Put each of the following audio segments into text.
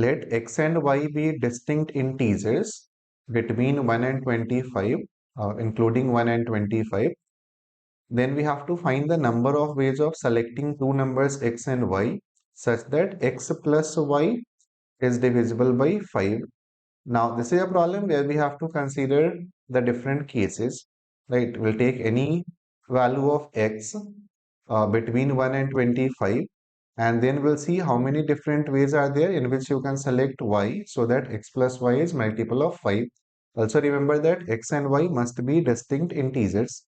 let x and y be distinct integers between 1 and 25, including 1 and 25. Then we have to find the number of ways of selecting two numbers x and y such that x plus y is divisible by 5. Now, this is a problem where we have to consider the different cases, right? We'll take any value of x between 1 and 25, and then we'll see how many different ways are there in which you can select y so that x plus y is multiple of 5. Also remember that x and y must be distinct integers.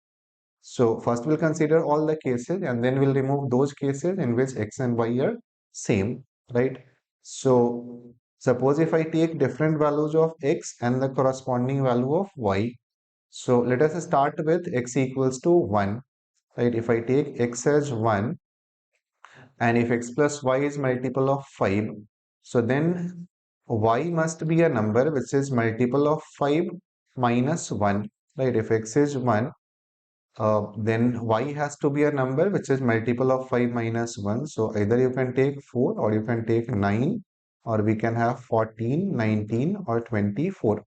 So first we'll consider all the cases and then we'll remove those cases in which x and y are same, right? So suppose if I take different values of x and the corresponding value of y. So let us start with x equals to 1, right? If I take x as 1 and if x plus y is multiple of 5, so then y must be a number which is multiple of 5 minus 1, right? If x is 1, then y has to be a number which is multiple of 5 minus 1. So either you can take 4 or you can take 9, or we can have 14, 19 or 24.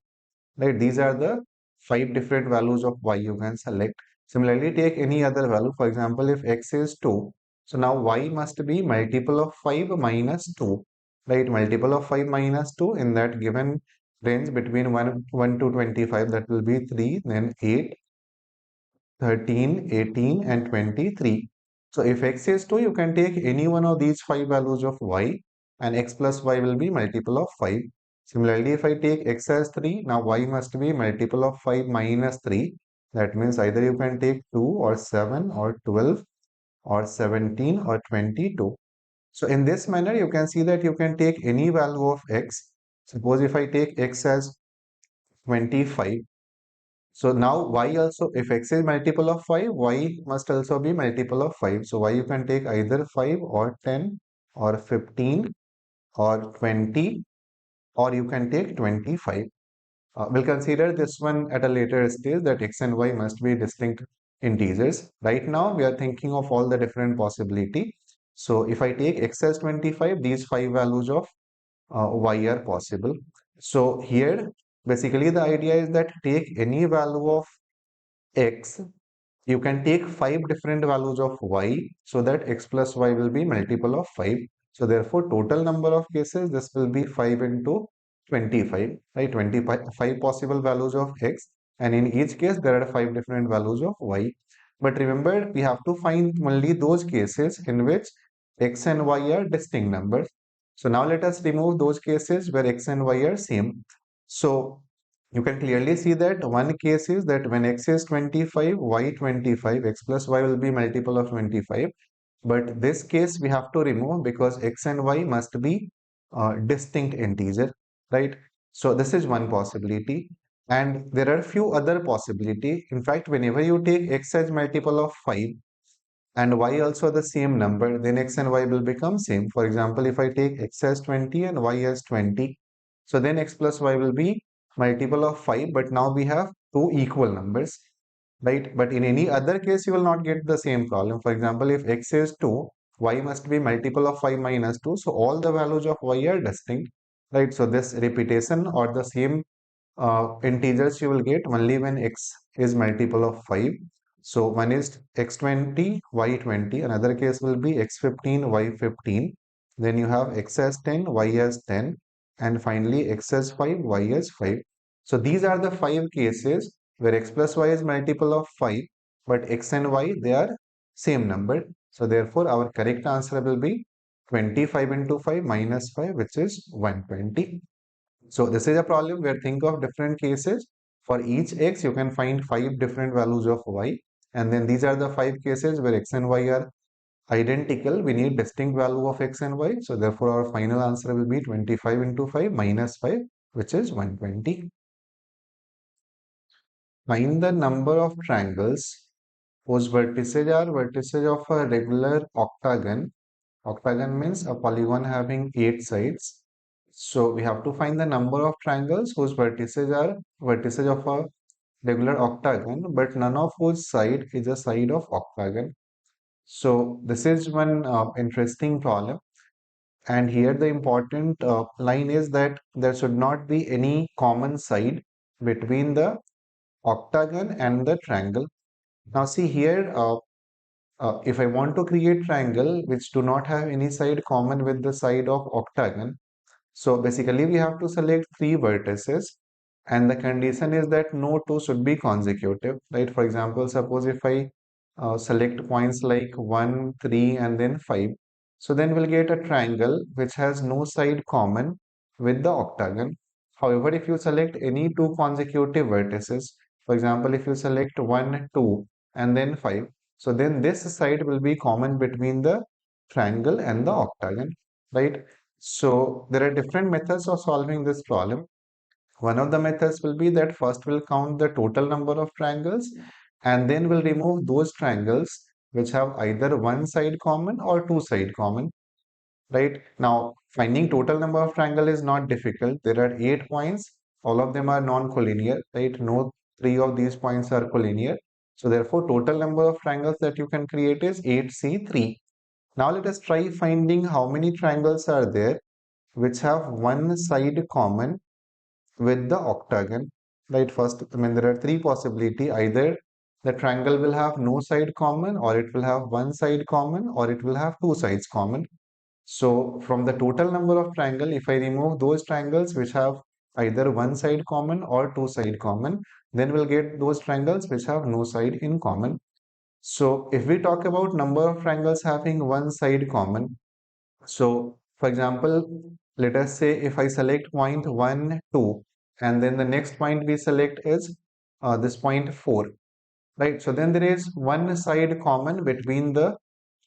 Right? These are the 5 different values of y you can select. Similarly, take any other value. For example, if x is 2, so now y must be multiple of 5 minus 2. Right? Multiple of 5 minus 2 in that given range between 1 to 25, that will be 3, then 8, 13, 18 and 23. So if x is 2, you can take any one of these 5 values of y and x plus y will be multiple of 5. Similarly, if I take x as 3, now y must be multiple of 5 minus 3. That means either you can take 2 or 7 or 12 or 17 or 22. So in this manner, you can see that you can take any value of x. Suppose if I take x as 25, so now y also, if x is multiple of 5, y must also be multiple of 5. So y you can take either 5 or 10 or 15 or 20, or you can take 25. We'll consider this one at a later stage, that x and y must be distinct integers. Right now we are thinking of all the different possibility. So if I take x as 25, these 5 values of y are possible. So here basically the idea is that take any value of x, you can take 5 different values of y so that x plus y will be multiple of 5. So therefore total number of cases, this will be 5 into 25, right? 25 possible values of x, and in each case there are 5 different values of y. But remember, we have to find only those cases in which x and y are distinct numbers. So now let us remove those cases where x and y are same. So you can clearly see that one case is that when x is 25, y 25, x plus y will be multiple of 25. But this case we have to remove because x and y must be distinct integer, right? So this is one possibility. And there are few other possibility. In fact, whenever you take x as multiple of 5 and y also the same number, then x and y will become same. For example, if I take x as 20 and y as 20, so then x plus y will be multiple of 5, but now we have two equal numbers, right? But in any other case, you will not get the same problem. For example, if x is 2, y must be multiple of 5 minus 2, so all the values of y are distinct, right? So this repetition or the same integers you will get only when x is multiple of 5. So one is x20, y20, another case will be x15, y15. Then you have x as 10, y as 10, and finally x as 5, y as 5. So these are the 5 cases where x plus y is multiple of 5, but x and y, they are same number. So therefore our correct answer will be 25 into 5 minus 5, which is 120. So this is a problem where think of different cases. For each x, you can find 5 different values of y. And then these are the 5 cases where x and y are identical. We need distinct value of x and y. So therefore, our final answer will be 25 into 5 minus 5, which is 120. Find the number of triangles whose vertices are vertices of a regular octagon. Octagon means a polygon having 8 sides. So we have to find the number of triangles whose vertices are vertices of a regular octagon, but none of whose side is a side of octagon. So this is one interesting problem. And here the important line is that there should not be any common side between the octagon and the triangle. Now see here, if I want to create triangle which do not have any side common with the side of octagon, so basically we have to select three vertices, and the condition is that no two should be consecutive, right? For example, suppose if I select points like 1, 3 and then 5, so then we'll get a triangle which has no side common with the octagon. However, if you select any two consecutive vertices, for example, if you select 1, 2 and then 5, so then this side will be common between the triangle and the octagon, right? So there are different methods of solving this problem. One of the methods will be that first we'll count the total number of triangles and then we'll remove those triangles which have either one side common or two side common, right? Now, finding total number of triangle is not difficult. There are 8 points. All of them are non-collinear, right? No three of these points are collinear. So therefore, total number of triangles that you can create is 8C3. Now let us try finding how many triangles are there which have one side common with the octagon, right? First, I mean, there are three possibility. Either the triangle will have no side common, or it will have one side common, or it will have two sides common. So from the total number of triangle, if I remove those triangles which have either one side common or two side common, then we'll get those triangles which have no side in common. So if we talk about number of triangles having one side common, so for example, let us say if I select point 1, 2, and then the next point we select is this point 4, right? So then there is one side common between the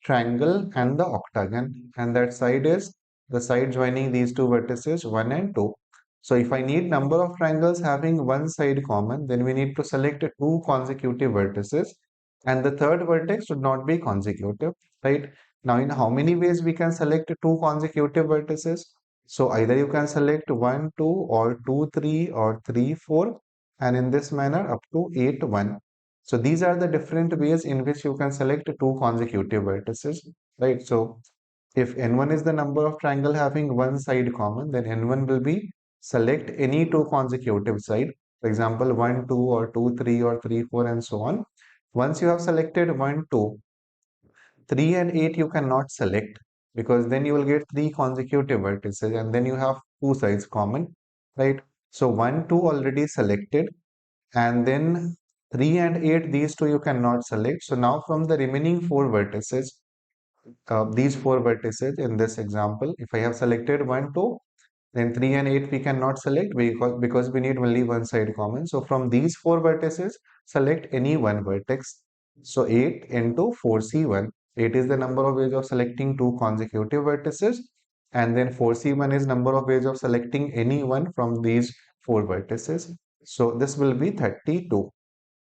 triangle and the octagon, and that side is the side joining these two vertices 1 and 2. So if I need number of triangles having one side common, then we need to select two consecutive vertices, and the third vertex should not be consecutive, right? Now in how many ways we can select two consecutive vertices? So either you can select 1, 2 or 2, 3 or 3, 4, and in this manner up to 8, 1. So these are the different ways in which you can select two consecutive vertices, right? So if n1 is the number of triangle having one side common, then n1 will be select any two consecutive side. For example, 1, 2 or 2, 3 or 3, 4 and so on. Once you have selected 1, 2, 3 and 8 you cannot select, because then you will get three consecutive vertices and then you have two sides common, right? So 1, 2 already selected, and then 3 and 8, these two you cannot select. So now from the remaining four vertices, these four vertices in this example, if I have selected 1, 2, then 3 and 8 we cannot select because we need only one side common. So from these four vertices, select any one vertex. So 8 into 4C1. 8 is the number of ways of selecting two consecutive vertices, and then 4C1 is number of ways of selecting any one from these four vertices. So this will be 32.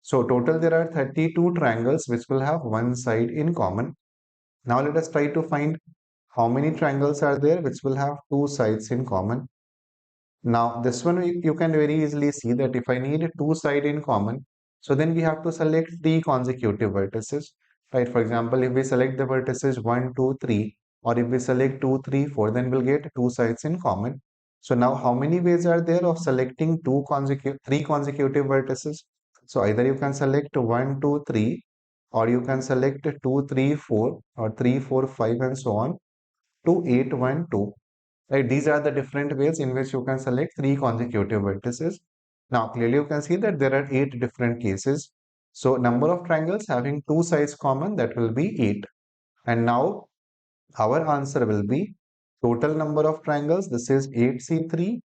So total there are 32 triangles which will have one side in common. Now let us try to find how many triangles are there which will have two sides in common. Now this one you can very easily see that if I need two side in common, so then we have to select three consecutive vertices, right? For example, if we select the vertices 1, 2, 3, or if we select 2, 3, 4, then we'll get two sides in common. So now how many ways are there of selecting three consecutive vertices? So either you can select 1, 2, 3, or you can select 2, 3, 4, or 3, 4, 5, and so on to 8, 1, 2. Right, these are the different ways in which you can select three consecutive vertices. Now, clearly you can see that there are 8 different cases. So, number of triangles having two sides common, that will be 8. And now, our answer will be total number of triangles, this is 8C3,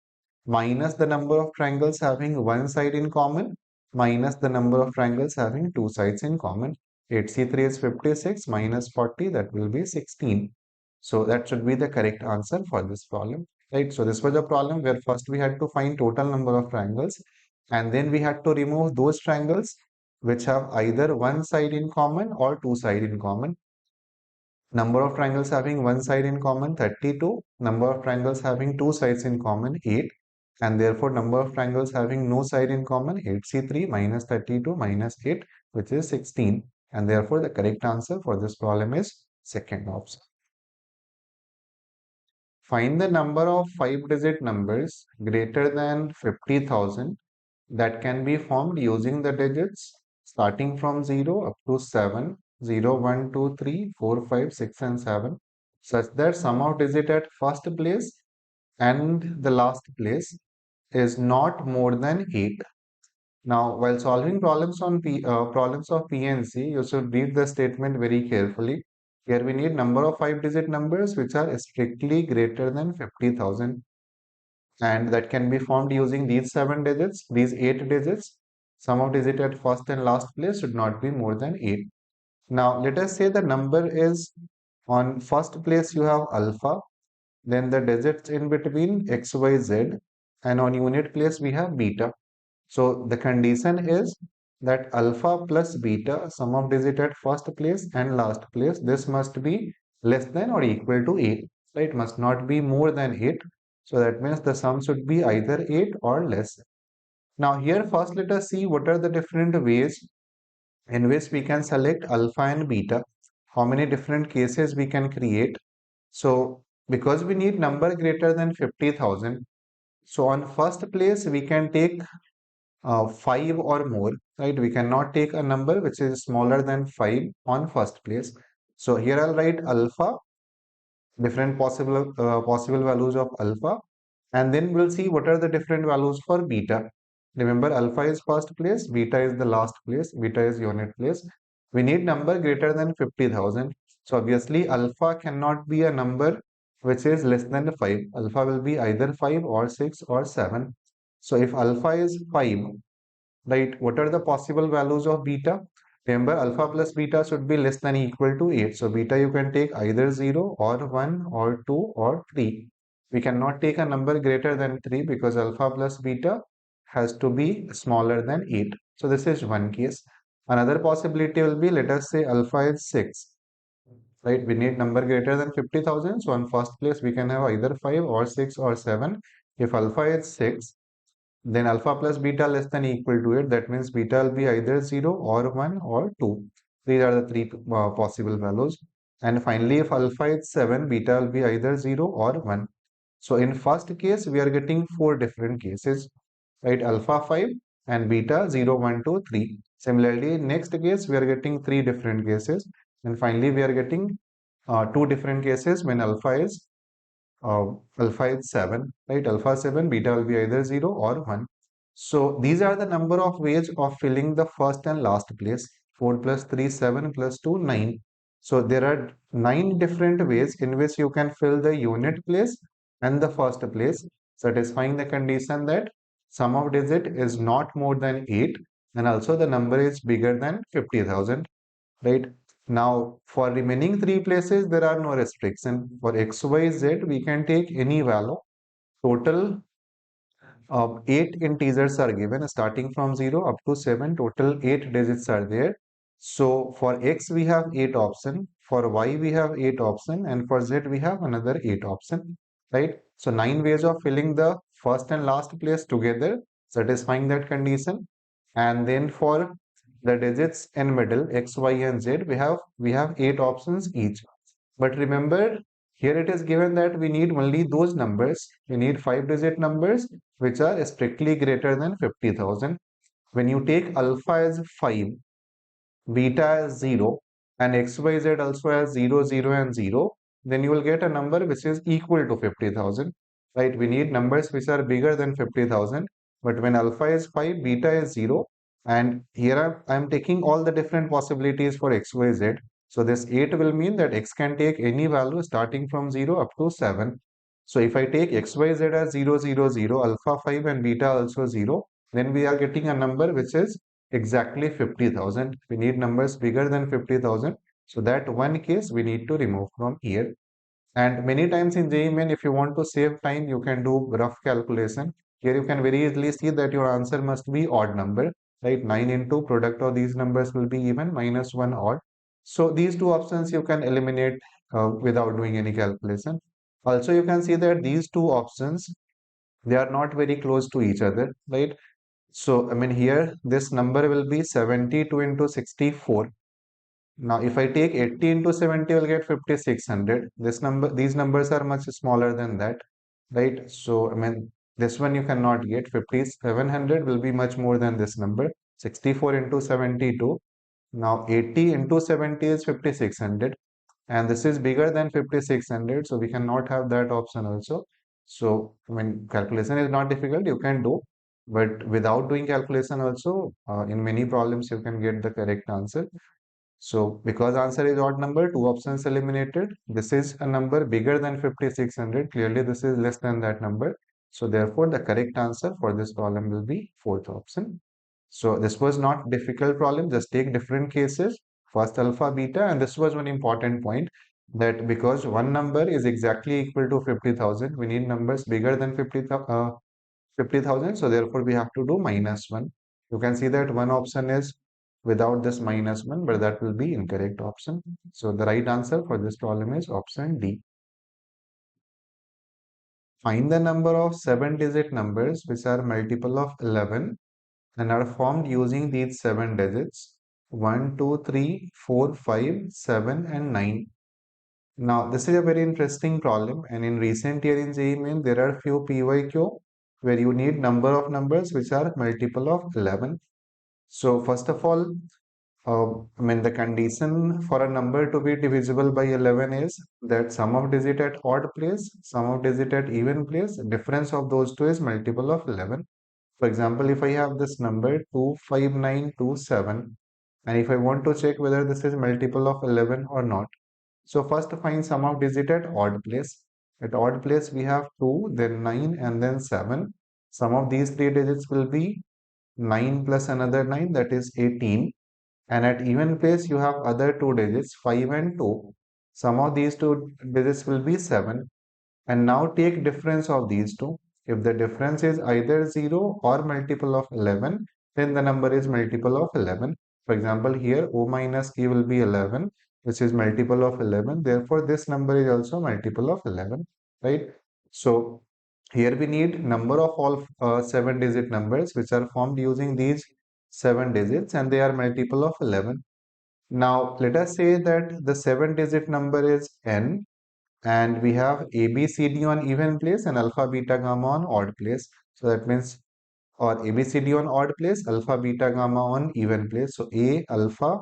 minus the number of triangles having one side in common, minus the number of triangles having two sides in common. 8C3 is 56 minus 40, that will be 16. So that should be the correct answer for this problem, right? So this was a problem where first we had to find total number of triangles, and then we had to remove those triangles which have either one side in common or two side in common. Number of triangles having one side in common 32, number of triangles having two sides in common 8, and therefore number of triangles having no side in common 8C3 minus 32 minus 8, which is 16, and therefore the correct answer for this problem is second option. Find the number of 5-digit numbers greater than 50,000 that can be formed using the digits starting from 0 up to 7, 0, 1, 2, 3, 4, 5, 6, and 7, such that sum of digit at first place and the last place is not more than 8. Now, while solving problems of PNC, you should read the statement very carefully. Here we need number of 5-digit numbers which are strictly greater than 50,000, and that can be formed using these 7 digits, these 8 digits. Sum of digit at first and last place should not be more than 8. Now, let us say the number is on first place you have alpha, then the digits in between x, y, z, and on unit place we have beta. So the condition is that alpha plus beta, sum of digit at first place and last place, this must be less than or equal to 8. Right? Must not be more than 8. So that means the sum should be either 8 or less. Now here first let us see what are the different ways in which we can select alpha and beta. How many different cases we can create. So because we need number greater than 50,000, so on first place we can take 5 or more, right? We cannot take a number which is smaller than 5 on first place. So here I'll write alpha, different possible values of alpha, and then we'll see what are the different values for beta. Remember, alpha is first place, beta is the last place, beta is unit place. We need number greater than 50,000. So obviously alpha cannot be a number which is less than 5. Alpha will be either 5 or 6 or 7. So if alpha is 5, right? What are the possible values of beta? Remember, alpha plus beta should be less than equal to 8. So beta you can take either 0 or 1 or 2 or 3. We cannot take a number greater than 3 because alpha plus beta has to be smaller than 8. So this is one case. Another possibility will be, let us say alpha is 6. Right? We need number greater than 50,000. So on first place we can have either 5 or 6 or 7. If alpha is 6, then alpha plus beta less than equal to it. That means beta will be either 0 or 1 or 2. These are the three possible values. And finally, if alpha is 7, beta will be either 0 or 1. So in first case, we are getting 4 different cases, right? Alpha 5 and beta 0, 1, 2, 3. Similarly, in next case, we are getting 3 different cases. And finally, we are getting 2 different cases when uh, alpha is 7, right? Alpha 7, beta will be either 0 or 1. So these are the number of ways of filling the first and last place. 4 plus 3, 7 plus 2, 9. So there are 9 different ways in which you can fill the unit place and the first place, satisfying the condition that sum of digit is not more than 8 and also the number is bigger than 50,000. Right? Now, for remaining 3 places, there are no restriction. For x, y, z, we can take any value. Total 8 integers are given, starting from 0 up to 7. Total 8 digits are there. So, for x, we have 8 option. For y, we have 8 option. And for z, we have another 8 option. Right? So, 9 ways of filling the first and last place together, satisfying that condition. And then for the digits in middle x, y, and z, we have 8 options each. But remember, here it is given that we need only those numbers. We need 5-digit numbers which are strictly greater than 50,000. When you take alpha as 5, beta as 0, and xyz also as 0, 0, and 0, then you will get a number which is equal to 50,000. Right? We need numbers which are bigger than 50,000. But when alpha is 5, beta is 0, and here I am taking all the different possibilities for xyz. So this 8 will mean that x can take any value starting from 0 up to 7. So if I take xyz as 0, 0, 0, alpha 5 and beta also 0, then we are getting a number which is exactly 50,000. We need numbers bigger than 50,000. So that one case we need to remove from here. And many times in JEE Main, if you want to save time, you can do rough calculation. Here you can very easily see that your answer must be odd number, right? 9 into product of these numbers will be even, minus 1 odd. So these two options you can eliminate without doing any calculation. Also, you can see that these two options, they are not very close to each other, right? So, I mean, here this number will be 72 into 64. Now, if I take 80 into 70, I'll get 5600. These numbers are much smaller than that, right? So, I mean, this one you cannot get. 5700 will be much more than this number. 64 into 72. Now, 80 into 70 is 5600. And this is bigger than 5600, so we cannot have that option also. So, I mean, calculation is not difficult, you can do. But without doing calculation also, in many problems, you can get the correct answer. So because answer is odd number, two options eliminated. This is a number bigger than 5600. Clearly, this is less than that number. So therefore, the correct answer for this problem will be fourth option. So this was not difficult problem. Just take different cases, first alpha, beta, and this was one important point that because one number is exactly equal to 50,000, we need numbers bigger than 50,000. So therefore, we have to do -1. You can see that one option is without this -1, but that will be incorrect option. So the right answer for this problem is option D. Find the number of 7-digit numbers which are multiple of 11 and are formed using these 7 digits 1, 2, 3, 4, 5, 7, and 9. Now, this is a very interesting problem, and in recent year in JEE Main, there are few PYQ where you need number of numbers which are multiple of 11. So, first of all, I mean, the condition for a number to be divisible by 11 is that sum of digit at odd place, sum of digit at even place, difference of those two is multiple of 11. For example, if I have this number 25927, and if I want to check whether this is multiple of 11 or not, so first find sum of digit at odd place. At odd place we have 2, then 9, and then 7. Sum of these three digits will be 9 plus another 9, that is 18. And at even place you have other two digits 5 and 2. Sum of these two digits will be 7. And now take difference of these two. If the difference is either 0 or multiple of 11, then the number is multiple of 11. For example, here O minus E will be 11, which is multiple of 11. Therefore, this number is also multiple of 11, right? So, here we need number of all 7-digit numbers which are formed using these 7 digits and they are multiple of 11. Now, let us say that the 7-digit number is n and we have A, B, C, D on even place and alpha, beta, gamma on odd place. So that means, or A, B, C, D on odd place, alpha, beta, gamma on even place. So A, alpha,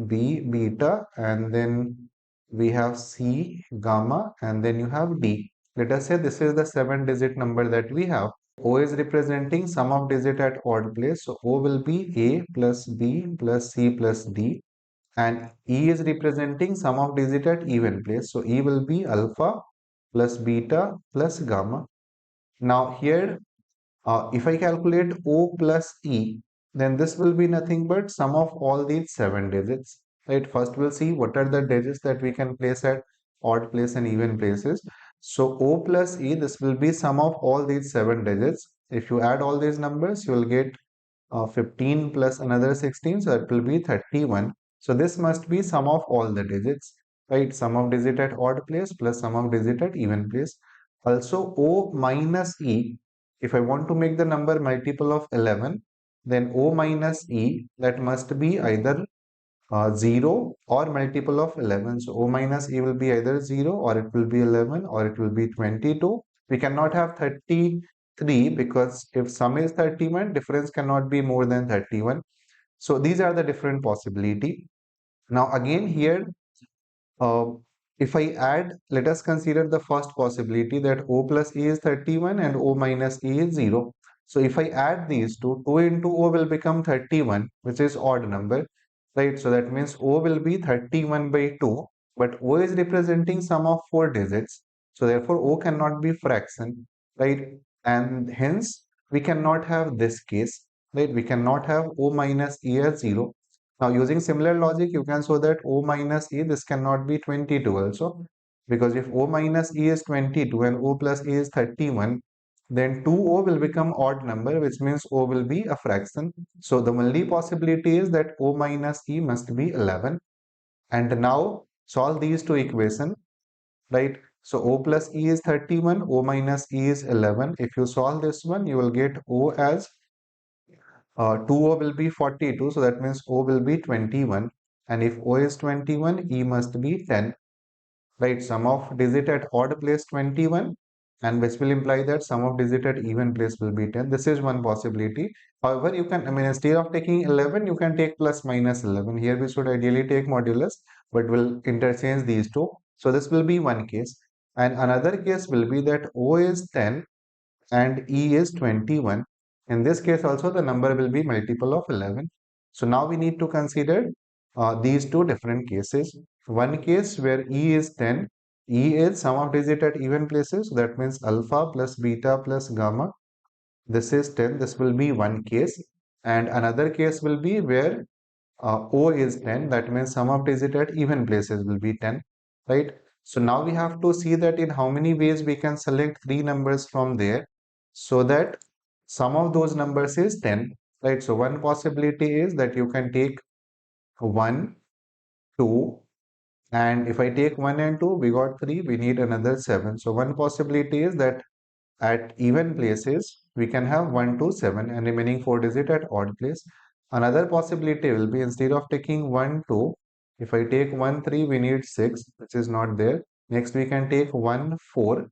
B, beta, and then we have C, gamma, and then you have D. Let us say this is the 7-digit number that we have. O is representing sum of digit at odd place. So O will be A plus B plus C plus D, and E is representing sum of digit at even place. So E will be alpha plus beta plus gamma. Now here, if I calculate O plus E, then this will be nothing but sum of all these 7 digits. Right? First we'll see what are the digits that we can place at odd place and even places. So O plus E, this will be sum of all these 7 digits. If you add all these numbers, you will get 15 plus another 16, so it will be 31. So this must be sum of all the digits, right? Sum of digit at odd place plus sum of digit at even place. Also O minus E, if I want to make the number multiple of 11, then O minus E, that must be either 0 or multiple of 11. So O minus E will be either 0 or it will be 11 or it will be 22. We cannot have 33 because if sum is 31, difference cannot be more than 31. So these are the different possibility. Now again here, uh, if I add, let us consider the first possibility that O plus E is 31 and O minus E is 0. So if I add these two, 2 into O will become 31, which is odd number, right? So that means O will be 31 by 2, but O is representing sum of 4 digits. So therefore O cannot be fraction, right? And hence we cannot have this case, right? We cannot have O minus E as 0. Now, using similar logic, you can show that O minus E, this cannot be 22 also. Because if O minus E is 22 and O plus E is 31, then 2O will become odd number, which means O will be a fraction. So, the only possibility is that O minus E must be 11. And now, solve these two equations, right? So, O plus E is 31, O minus E is 11. If you solve this one, you will get O as 2O will be 42, so that means O will be 21. And if O is 21, E must be 10. Right, sum of digit at odd place 21, and which will imply that sum of digit at even place will be 10. This is one possibility. However, you can, I mean, instead of taking 11, you can take plus minus 11. Here we should ideally take modulus, but we'll interchange these two. So this will be one case. And another case will be that O is 10 and E is 21. In this case also the number will be multiple of 11. So now we need to consider these two different cases. One case where E is 10, E is sum of digit at even places, so that means alpha plus beta plus gamma. This is 10, this will be one case. And another case will be where O is 10, that means sum of digit at even places will be 10, right? So now we have to see that in how many ways we can select three numbers from there so that sum of those numbers is 10, right? So one possibility is that you can take 1, 2, and if I take 1 and 2, we got 3, we need another 7. So one possibility is that at even places, we can have 1 to 7 and remaining 4 digit at odd place. Another possibility will be instead of taking 1, 2, if I take 1, 3, we need 6, which is not there. Next, we can take 1, 4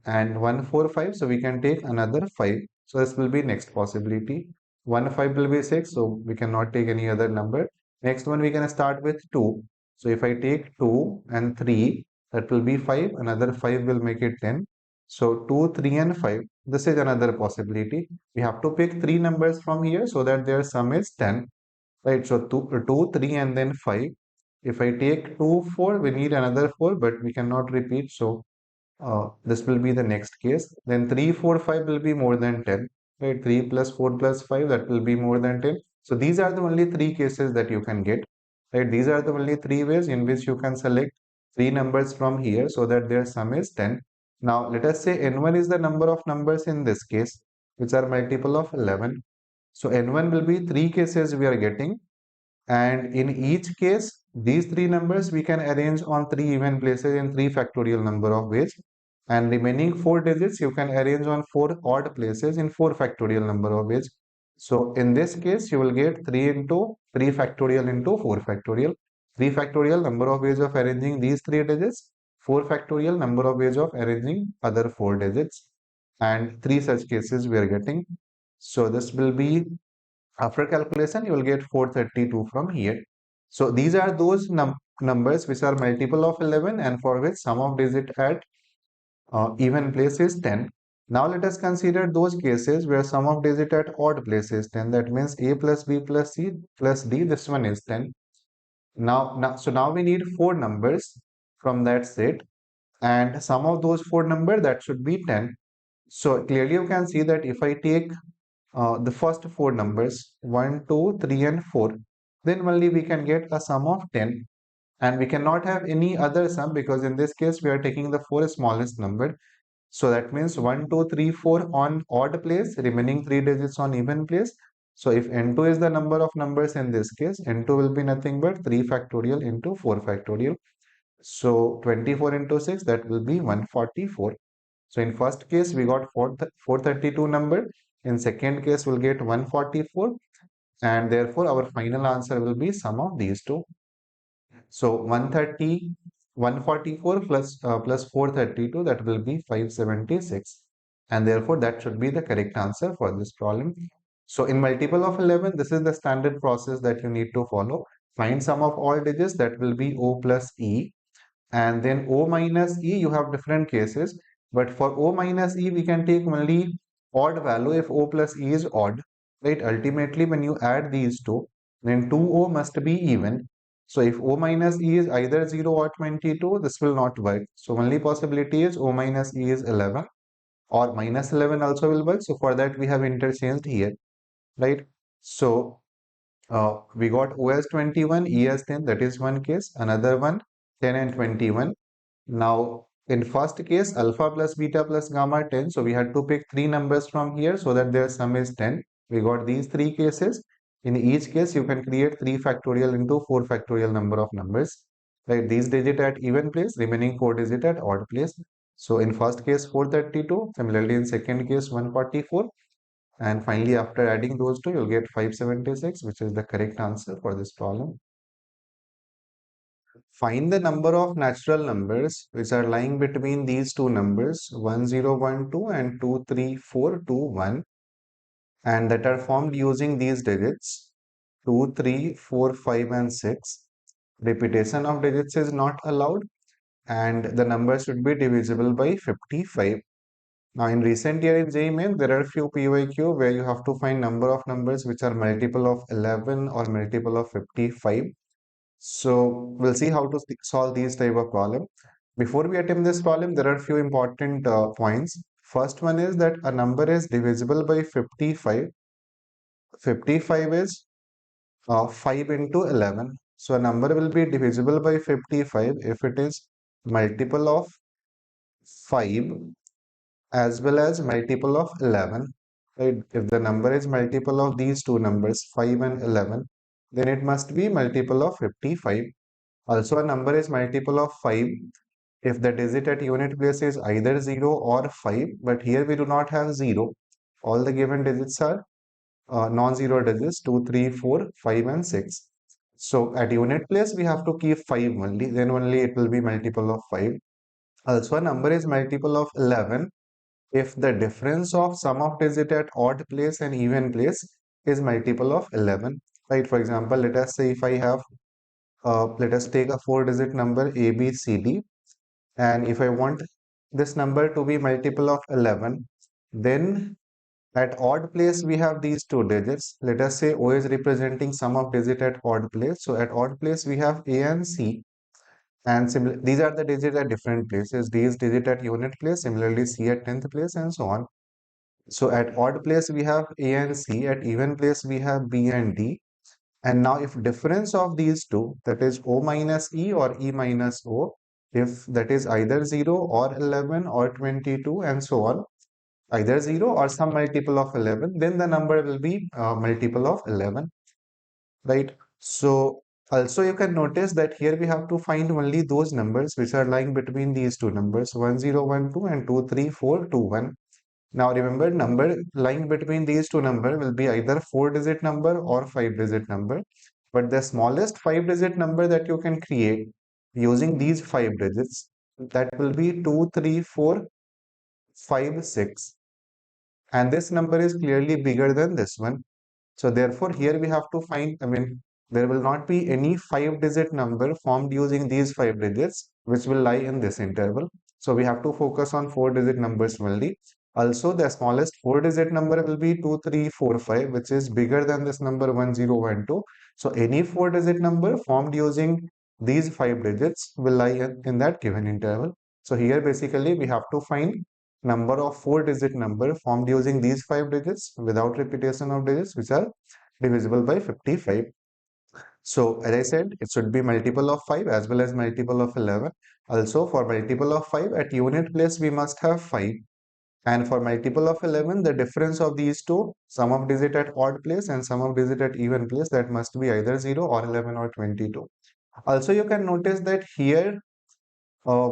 and 1, 4, 5. So we can take another 5. So this will be next possibility. 1, 5 will be 6. So we cannot take any other number. Next one, we can start with 2. So if I take 2 and 3, that will be 5. Another 5 will make it 10. So 2, 3 and 5. This is another possibility. We have to pick three numbers from here so that their sum is 10. Right. So 2, 3 and then 5. If I take 2, 4, we need another 4, but we cannot repeat. So this will be the next case. Then 3, 4, 5 will be more than 10, right? 3 plus 4 plus 5, that will be more than 10. So these are the only three cases that you can get, right? These are the only three ways in which you can select three numbers from here so that their sum is 10. Now let us say n1 is the number of numbers in this case, which are multiple of 11. So n1 will be three cases we are getting, and in each case, these three numbers we can arrange on three even places in 3 factorial number of ways. And remaining 4 digits you can arrange on 4 odd places in 4 factorial number of ways. So in this case, you will get 3 into 3 factorial into 4 factorial. 3 factorial number of ways of arranging these 3 digits. 4 factorial number of ways of arranging other 4 digits. And 3 such cases we are getting. So this will be, after calculation, you will get 432 from here. So these are those numbers which are multiple of 11 and for which sum of digit at even place is 10. Now let us consider those cases where sum of digit at odd place is 10. That means a plus b plus c plus d. This one is 10. So now we need four numbers from that set, and sum of those four numbers, that should be 10. So clearly you can see that if I take the first four numbers 1, 2, 3 and 4, then only we can get a sum of 10, and we cannot have any other sum because in this case we are taking the four smallest number. So that means 1, 2, 3, 4 on odd place, remaining three digits on even place. So if n2 is the number of numbers in this case, n2 will be nothing but 3 factorial into 4 factorial. So 24 into 6, that will be 144. So in first case, we got 432 number. In second case, we'll get 144. And therefore, our final answer will be sum of these two. So 130, 144 plus 432, that will be 576. And therefore, that should be the correct answer for this problem. So in multiple of 11, this is the standard process that you need to follow. Find sum of all digits, that will be O plus E. And then O minus E, you have different cases. But for O minus E, we can take only odd value if O plus E is odd, right? Ultimately, when you add these two, then 2O must be even. So if O minus E is either 0 or 22, this will not work. So only possibility is O minus E is 11, or minus 11 also will work. So for that, we have interchanged here, right? So we got O as 21, E as 10, that is one case. Another one, 10 and 21. Now, in first case, alpha plus beta plus gamma 10. So we had to pick three numbers from here so that their sum is 10. We got these three cases. In each case, you can create 3 factorial into 4 factorial number of numbers. Right? These digit at even place, remaining 4 digit at odd place. So in first case, 432. Similarly, in second case, 144. And finally, after adding those two, you'll get 576, which is the correct answer for this problem. Find the number of natural numbers which are lying between these two numbers 1012 and 23421 and that are formed using these digits 2, 3, 4, 5 and 6. Repetition of digits is not allowed and the number should be divisible by 55. Now in recent year in JEE Main, there are few PYQ where you have to find number of numbers which are multiple of 11 or multiple of 55. So we'll see how to solve these type of problem. Before we attempt this problem, there are few important points. First one is that a number is divisible by 55. 55 is 5 into 11. So a number will be divisible by 55 if it is multiple of 5 as well as multiple of 11. Right? If the number is multiple of these two numbers 5 and 11, then it must be multiple of 55. Also, a number is multiple of 5 if the digit at unit place is either 0 or 5, but here we do not have 0. All the given digits are non-zero digits 2, 3, 4, 5 and 6. So at unit place we have to keep 5 only, then only it will be multiple of 5. Also, a number is multiple of 11 if the difference of sum of digit at odd place and even place is multiple of 11. Right? For example, let us say if I have let us take a 4-digit number A, B, C, D, and if I want this number to be multiple of 11, then at odd place we have these two digits. Let us say O is representing sum of digit at odd place. So at odd place we have A and C, and these are the digits at different places. D is digit at unit place, similarly C at 10th place, and so on. So at odd place we have A and C, at even place we have B and D. And now if difference of these two, that is O minus E or E minus O, if that is either 0 or 11 or 22 and so on, either 0 or some multiple of 11, then the number will be multiple of 11, right? So also you can notice that here we have to find only those numbers which are lying between these two numbers 1012 and 23421. Now remember, number lying between these two numbers will be either 4-digit number or 5-digit number. But the smallest 5-digit number that you can create using these 5 digits, that will be 2, 3, 4, 5, 6. And this number is clearly bigger than this one. So therefore, here we have to find, there will not be any 5-digit number formed using these 5 digits, which will lie in this interval. So we have to focus on 4-digit numbers only. Also, the smallest 4-digit number will be 2, 3, 4, 5, which is bigger than this number 1012. So any 4-digit number formed using these 5 digits will lie in that given interval. So here basically we have to find number of 4-digit number formed using these 5 digits without repetition of digits which are divisible by 55. So as I said, it should be multiple of 5 as well as multiple of 11. Also for multiple of 5 at unit place we must have 5. And for multiple of 11, the difference of these two, sum of digit at odd place and sum of digit at even place, that must be either 0 or 11 or 22. Also you can notice that here uh,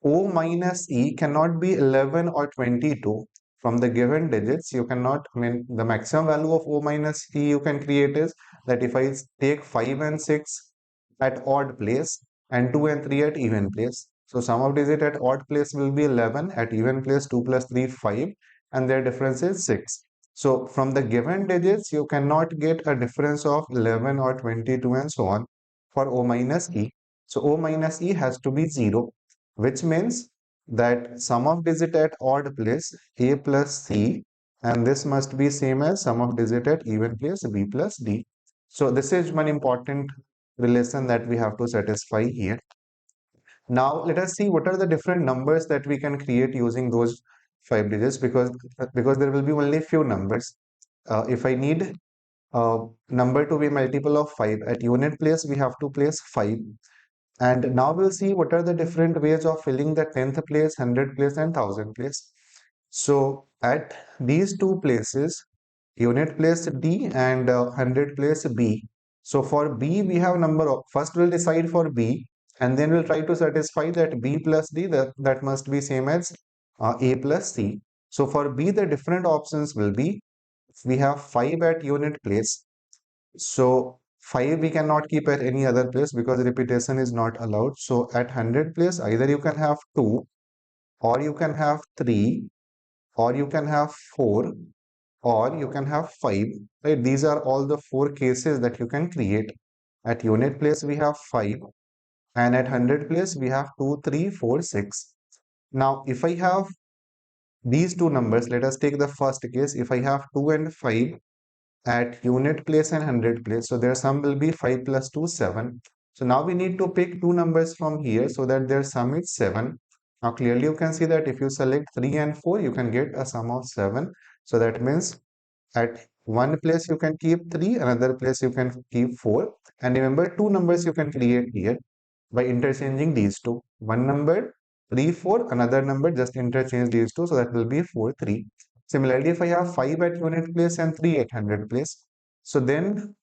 O minus E cannot be 11 or 22. From the given digits, you cannot, the maximum value of O minus E you can create is that if I take 5 and 6 at odd place and 2 and 3 at even place. So sum of digit at odd place will be 11, at even place 2 plus 3, 5, and their difference is 6. So from the given digits, you cannot get a difference of 11 or 22 and so on for O minus E. So O minus E has to be 0, which means that sum of digit at odd place A plus C, and this must be same as sum of digit at even place B plus D. So this is one important relation that we have to satisfy here. Now let us see what are the different numbers that we can create using those 5 digits, because there will be only few numbers. If I need number to be multiple of 5 at unit place, we have to place 5. And now we'll see what are the different ways of filling the 10th place, 100th place and 1000th place. So at these two places, unit place D and 100th place B. So for B, we have number of, first we'll decide for B and then we'll try to satisfy that B plus D, that must be same as A plus C. So for B, the different options will be, we have 5 at unit place. So 5 we cannot keep at any other place because repetition is not allowed. So at 100 place, either you can have 2, or you can have 3, or you can have 4, or you can have 5. Right? These are all the 4 cases that you can create. At unit place, we have 5, and at 100 place, we have 2, 3, 4, 6. Now, if I have these two numbers, let us take the first case. If I have 2 and 5 at unit place and 100 place, so their sum will be 5 plus 2, 7. So now we need to pick two numbers from here so that their sum is 7. Now clearly you can see that if you select 3 and 4, you can get a sum of 7. So that means at one place you can keep 3, another place you can keep 4. And remember, two numbers you can create here by interchanging these two. One number 3, 4, another number, just interchange these two, so that will be 4, 3. Similarly, if I have 5 at unit place and 3 at 100 place, so then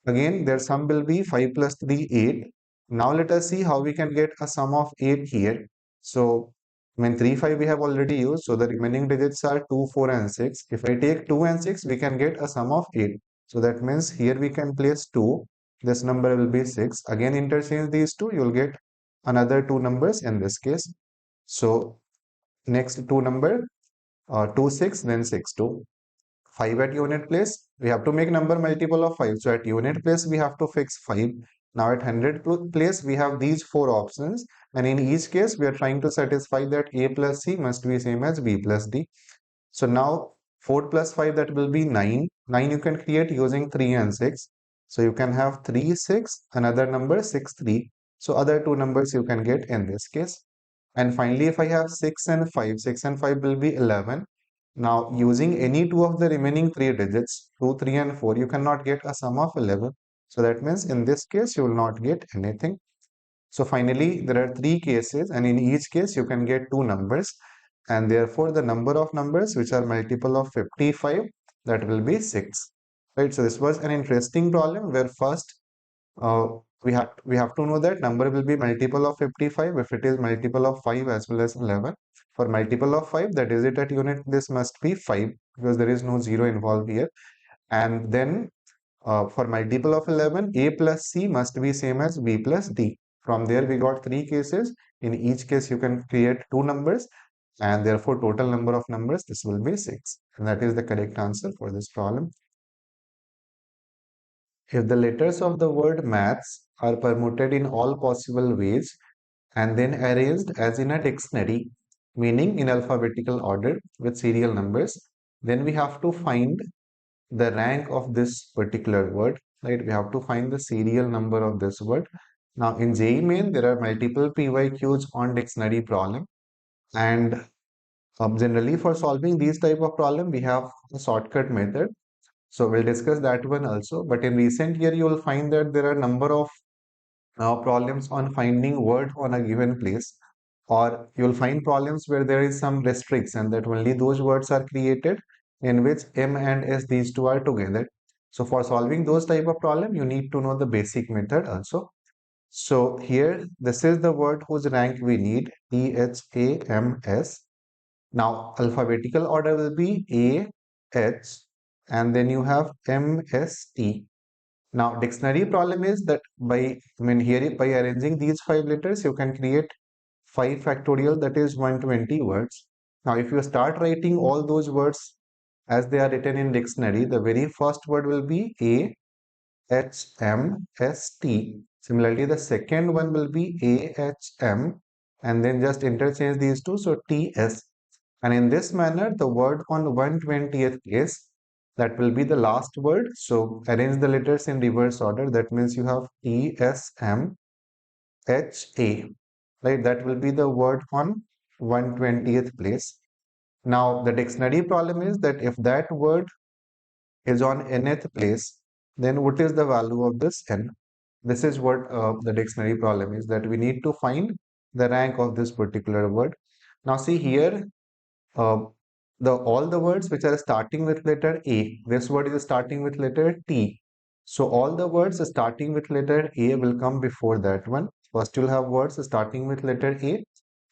again their sum will be 5 plus 3, 8. Now let us see how we can get a sum of 8 here. So when 3, 5 we have already used, so the remaining digits are 2, 4 and 6. If I take 2 and 6, we can get a sum of 8. So that means here we can place 2. This number will be 6. Again interchange these two, you will get another two numbers in this case. So next two number, 2, 6, then 6, 2. 5 at unit place, we have to make number multiple of 5. So at unit place, we have to fix 5. Now at 100 place, we have these four options. And in each case, we are trying to satisfy that A plus C must be same as B plus D. So now 4 plus 5, that will be 9. 9 you can create using 3 and 6. So you can have 3, 6, another number 6, 3. So other two numbers you can get in this case. And finally, if I have 6 and 5, 6 and 5 will be 11. Now, using any two of the remaining three digits, 2, 3, and 4, you cannot get a sum of 11. So that means in this case, you will not get anything. So finally, there are three cases, and in each case, you can get two numbers. And therefore, the number of numbers which are multiple of 55, that will be 6. Right? So this was an interesting problem where first uh, we have to know that number will be multiple of 55 if it is multiple of 5 as well as 11. For multiple of 5, the digit at unit this must be 5 because there is no 0 involved here. And then for multiple of 11, A plus C must be same as B plus D. From there we got three cases. In each case you can create two numbers, and therefore total number of numbers this will be 6. And that is the correct answer for this problem. If the letters of the word maths are permuted in all possible ways and then arranged as in a dictionary, meaning in alphabetical order with serial numbers, then we have to find the rank of this particular word, right? We have to find the serial number of this word. Now in JEE Main, there are multiple PYQs on dictionary problem, and generally for solving these type of problem, we have a shortcut method. So we'll discuss that one also. But in recent year, you will find that there are number of problems on finding word on a given place, or you'll find problems where there is some restriction that only those words are created in which M and S, these two are together. So for solving those type of problem, you need to know the basic method also. So here, this is the word whose rank we need, THAMS. Now alphabetical order will be A, H, and then you have M, S, T. Now, dictionary problem is that here by arranging these 5 letters, you can create 5 factorial, that is 120 words. Now, if you start writing all those words as they are written in dictionary, the very first word will be A, H, M, S, T. Similarly, the second one will be A, H, M, and then just interchange these two, so T, S. And in this manner, the word on 120th place, that will be the last word. So arrange the letters in reverse order. That means you have T, S, M, H, A. Right? That will be the word on 120th place. Now the dictionary problem is that if that word is on nth place, then what is the value of this n? This is what the dictionary problem is, that we need to find the rank of this particular word. Now see here, uh, all the words which are starting with letter A, this word is starting with letter T. So all the words starting with letter A will come before that one. First you'll have words starting with letter A,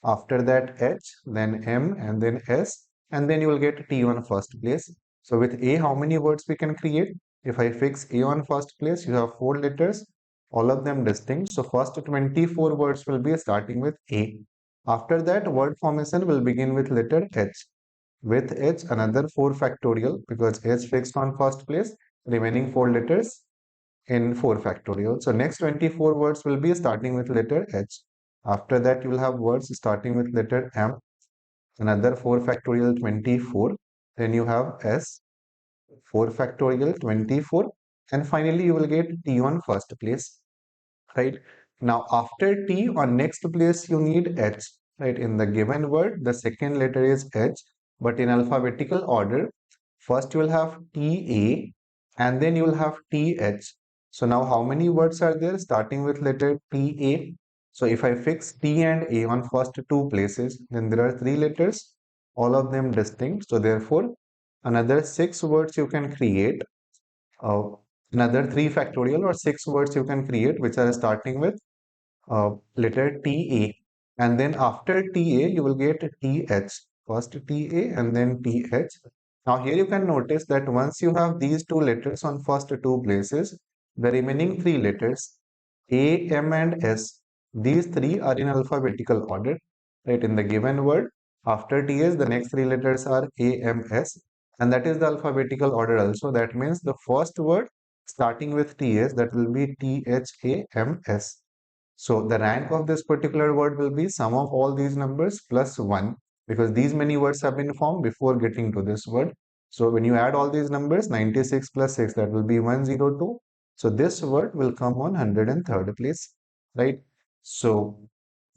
after that H, then M, and then S, and then you will get T on first place. So with A, how many words we can create? If I fix A on first place, you have 4 letters, all of them distinct. So first 24 words will be starting with A. After that, word formation will begin with letter H. With H, another 4 factorial because H fixed on first place, remaining 4 letters in 4 factorial. So next 24 words will be starting with letter H. After that, you will have words starting with letter M, another 4 factorial 24. Then you have S, 4 factorial 24. And finally, you will get T on first place, right? Now, after T on next place, you need H, right? In the given word, the second letter is H, but in alphabetical order, first you will have TA and then you will have TH. So now how many words are there starting with letter TA? So if I fix T and A on first two places, then there are 3 letters, all of them distinct. So therefore, another 6 words you can create, uh, another 3 factorial or 6 words you can create which are starting with letter TA, and then after TA you will get TH, first TA and then TH. Now here you can notice that once you have these 2 letters on first 2 places, the remaining 3 letters A, M and S, these 3 are in alphabetical order, right? In the given word, after TH the next 3 letters are A, M, S, and that is the alphabetical order also. That means the first word starting with TH, that will be THAMS. So the rank of this particular word will be sum of all these numbers plus 1, because these many words have been formed before getting to this word. So when you add all these numbers, 96 plus 6, that will be 102. So this word will come on 103rd place, right? So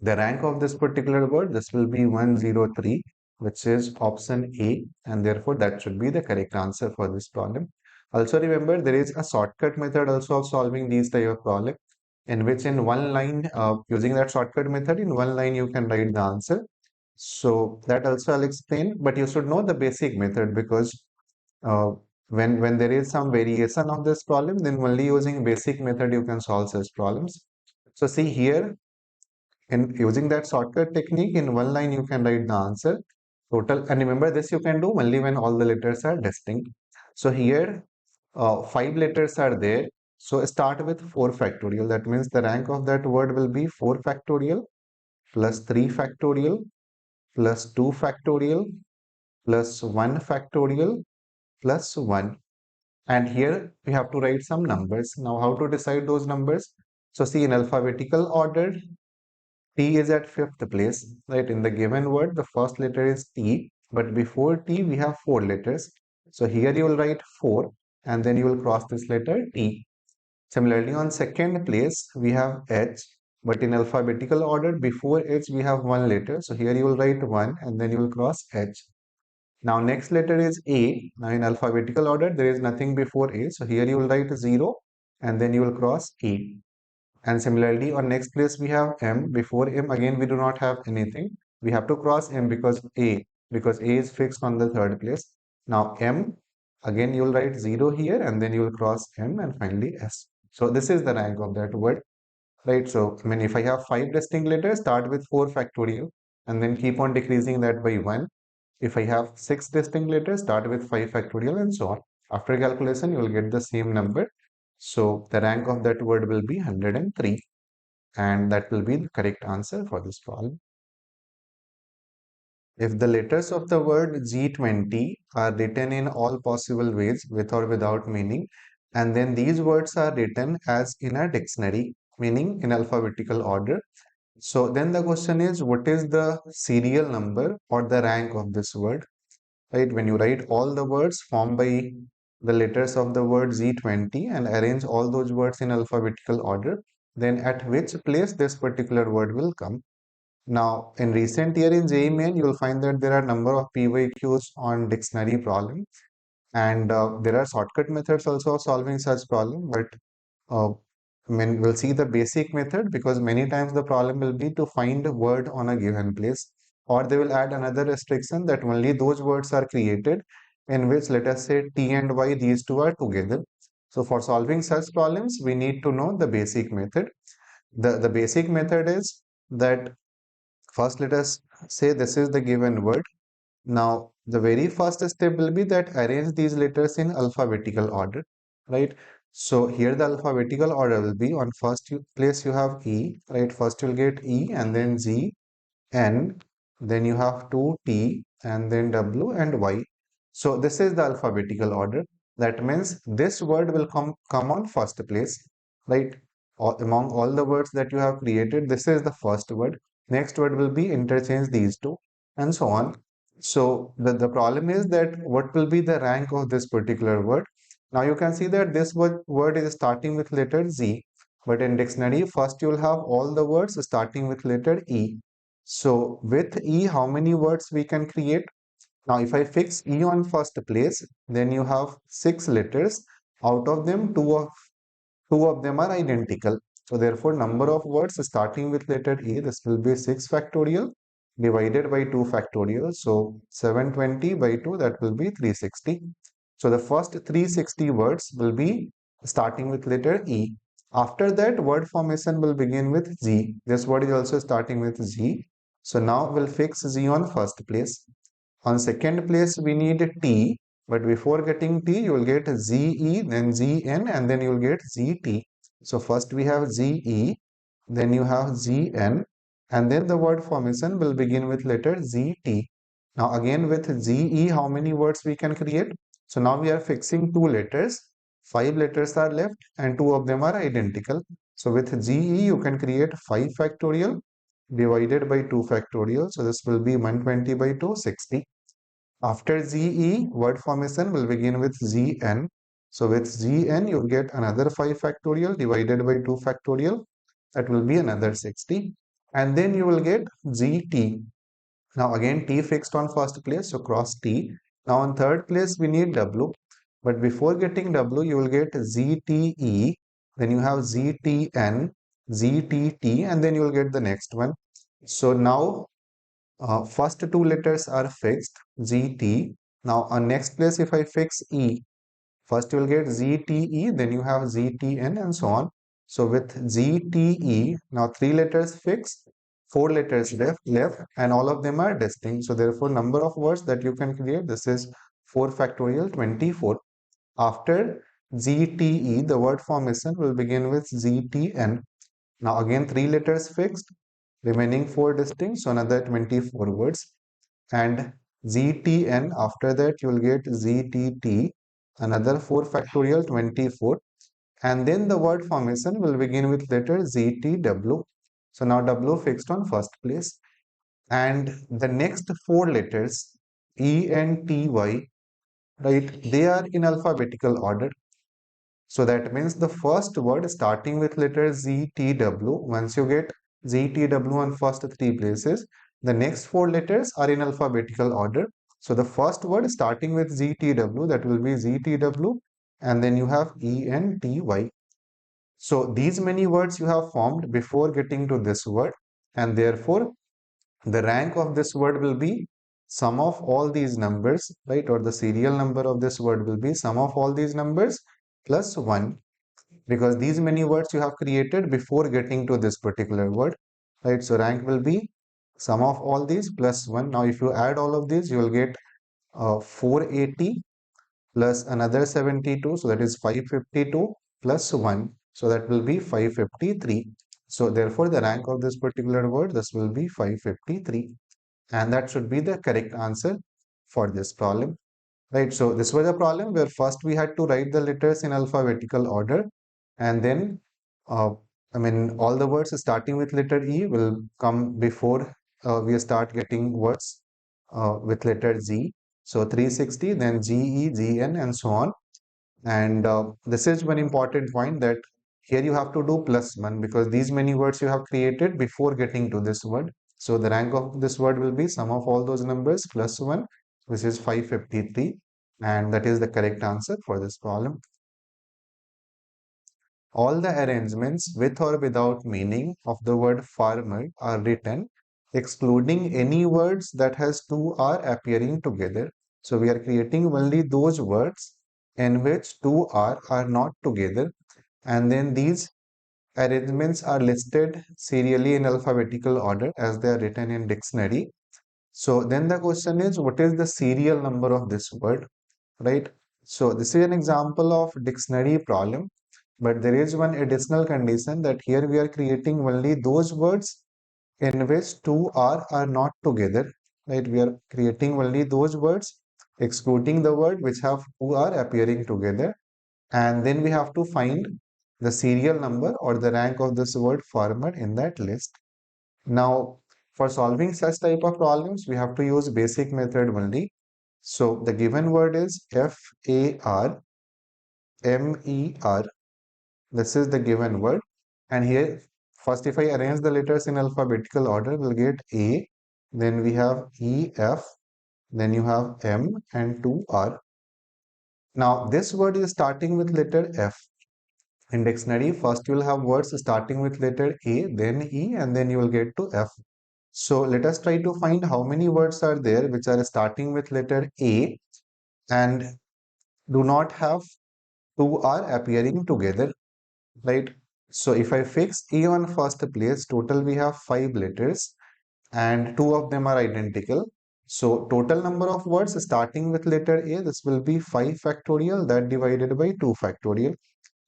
the rank of this particular word, this will be 103, which is option A, and therefore that should be the correct answer for this problem. Also remember, there is a shortcut method also of solving these type of problem, in which in one line, using that shortcut method, in one line you can write the answer. So that also I'll explain, but you should know the basic method, because uh, when there is some variation of this problem, then only using basic method you can solve such problems. So see here, in using that shortcut technique, in one line you can write the answer total, and remember this you can do only when all the letters are distinct. So here 5 letters are there. So start with 4 factorial. That means the rank of that word will be 4 factorial plus 3 factorial plus 2 factorial plus 1 factorial plus 1. And here we have to write some numbers. Now how to decide those numbers? So see, in alphabetical order, T is at 5th place, right? In the given word, the first letter is T, but before T we have 4 letters. So here you will write 4 and then you will cross this letter T. Similarly, on second place, we have H, but in alphabetical order, before H, we have 1 letter. So here you will write 1 and then you will cross H. Now, next letter is A. Now, in alphabetical order, there is nothing before A. So here you will write 0 and then you will cross A. And similarly, on next place, we have M. Before M, again, we do not have anything. We have to cross M because A is fixed on the third place. Now, M, again, you will write 0 here and then you will cross M and finally S. So this is the rank of that word, right? So, I mean, if I have 5 distinct letters, start with 4 factorial and then keep on decreasing that by 1. If I have 6 distinct letters, start with 5 factorial and so on. After calculation, you will get the same number. So the rank of that word will be 103, and that will be the correct answer for this problem. If the letters of the word G20 are written in all possible ways with or without meaning, and then these words are written as in a dictionary, meaning in alphabetical order. So then the question is, what is the serial number or the rank of this word? Right? When you write all the words formed by the letters of the word Z20 and arrange all those words in alphabetical order, then at which place this particular word will come. Now, in recent year in JEE Main, you will find that there are number of PYQs on dictionary problems, and there are shortcut methods also of solving such problem. But uh, we'll see the basic method, because many times the problem will be to find a word on a given place, or they will add another restriction that only those words are created in which, let us say, T and Y, these two are together. So for solving such problems, we need to know the basic method. The basic method is that first let us say this is the given word. Now the very first step will be that arrange these letters in alphabetical order. right? So here the alphabetical order will be on first place you have E, right? First you'll get E and then G, N, then you have two T and then W and Y. So this is the alphabetical order. That means this word will come on first place, right? Among all the words that you have created, this is the first word. Next word will be interchange these two and so on. So the problem is that what will be the rank of this particular word? Now you can see that this word is starting with letter Z, but in dictionary first you will have all the words starting with letter E. So with E, how many words we can create? Now, if I fix E on first place, then you have 6 letters. Out of them, two of them are identical. So therefore, number of words starting with letter E, this will be 6 factorial divided by 2 factorial. So 720 by 2, that will be 360. So the first 360 words will be starting with letter E. After that, word formation will begin with Z. This word is also starting with Z. So now we'll fix Z on first place. On second place, we need T, but before getting T, you will get ZE, then ZN, and then you will get ZT. So first we have ZE, then you have ZN, and then the word formation will begin with letter ZT. Now again with ZE, how many words we can create? So now we are fixing 2 letters. 5 letters are left and 2 of them are identical. So with GE, you can create 5 factorial divided by 2 factorial. So this will be 120 by 2, 60. After ZE, word formation will begin with ZN. So with ZN, you'll get another 5 factorial divided by 2 factorial. That will be another 60. And then you will get GT. Now again, T fixed on first place, so cross T. Now on third place, we need W. But before getting W, you will get ZTE. Then you have ZTN, ZTT, and then you will get the next one. So now first 2 letters are fixed, GT. Now on next place, if I fix E, first you will get ZTE, then you have ZTN and so on. So with ZTE, now 3 letters fixed, 4 letters left, and all of them are distinct. So therefore, number of words that you can create, this is 4 factorial 24. After ZTE, the word formation will begin with ZTN. Now again 3 letters fixed, remaining 4 distinct, so another 24 words. And ZTN, after that you will get ZTT, another 4 factorial 24. And then the word formation will begin with letter ZTW. So now W fixed on first place. And the next 4 letters, E and TY, right, they are in alphabetical order. So that means the first word starting with letter ZTW, once you get ZTW on first 3 places, the next 4 letters are in alphabetical order. So the first word starting with ZTW, that will be ZTW, and then you have ENTY. So these many words you have formed before getting to this word, and therefore the rank of this word will be sum of all these numbers, right? Or the serial number of this word will be sum of all these numbers plus 1, because these many words you have created before getting to this particular word, right? So rank will be sum of all these plus 1. Now if you add all of these, you will get 480 plus another 72, so that is 552 plus 1, so that will be 553. So therefore the rank of this particular word, this will be 553, and that should be the correct answer for this problem. Right, so this was a problem where first we had to write the letters in alphabetical order, and then uh, all the words starting with letter E will come before we start getting words with letter Z. So 360, then GE, GN, and so on. And this is one important point, that here you have to do plus 1, because these many words you have created before getting to this word. So the rank of this word will be sum of all those numbers plus 1, which is 553. And that is the correct answer for this problem. All the arrangements with or without meaning of the word farmer are written, excluding any words that has two R appearing together. So we are creating only those words in which two R are not together. And then these arrangements are listed serially in alphabetical order as they are written in dictionary. So then the question is, what is the serial number of this word, right? So this is an example of dictionary problem, but there is one additional condition that here we are creating only those words in which two are not together, right? We are creating only those words, excluding the word which have two are appearing together, and then we have to find the serial number or the rank of this word format in that list. Now, for solving such type of problems, we have to use basic method only. So the given word is FARMER. This is the given word. And here, first if I arrange the letters in alphabetical order, we'll get A, then we have E, F, then you have M and 2R. Now, this word is starting with letter F. In dictionary, first you will have words starting with letter A, then E, and then you will get to F. So let us try to find how many words are there which are starting with letter A and do not have two are appearing together, right? So if I fix A on first place, total we have 5 letters and two of them are identical. So total number of words starting with letter A, this will be 5 factorial, that divided by 2 factorial.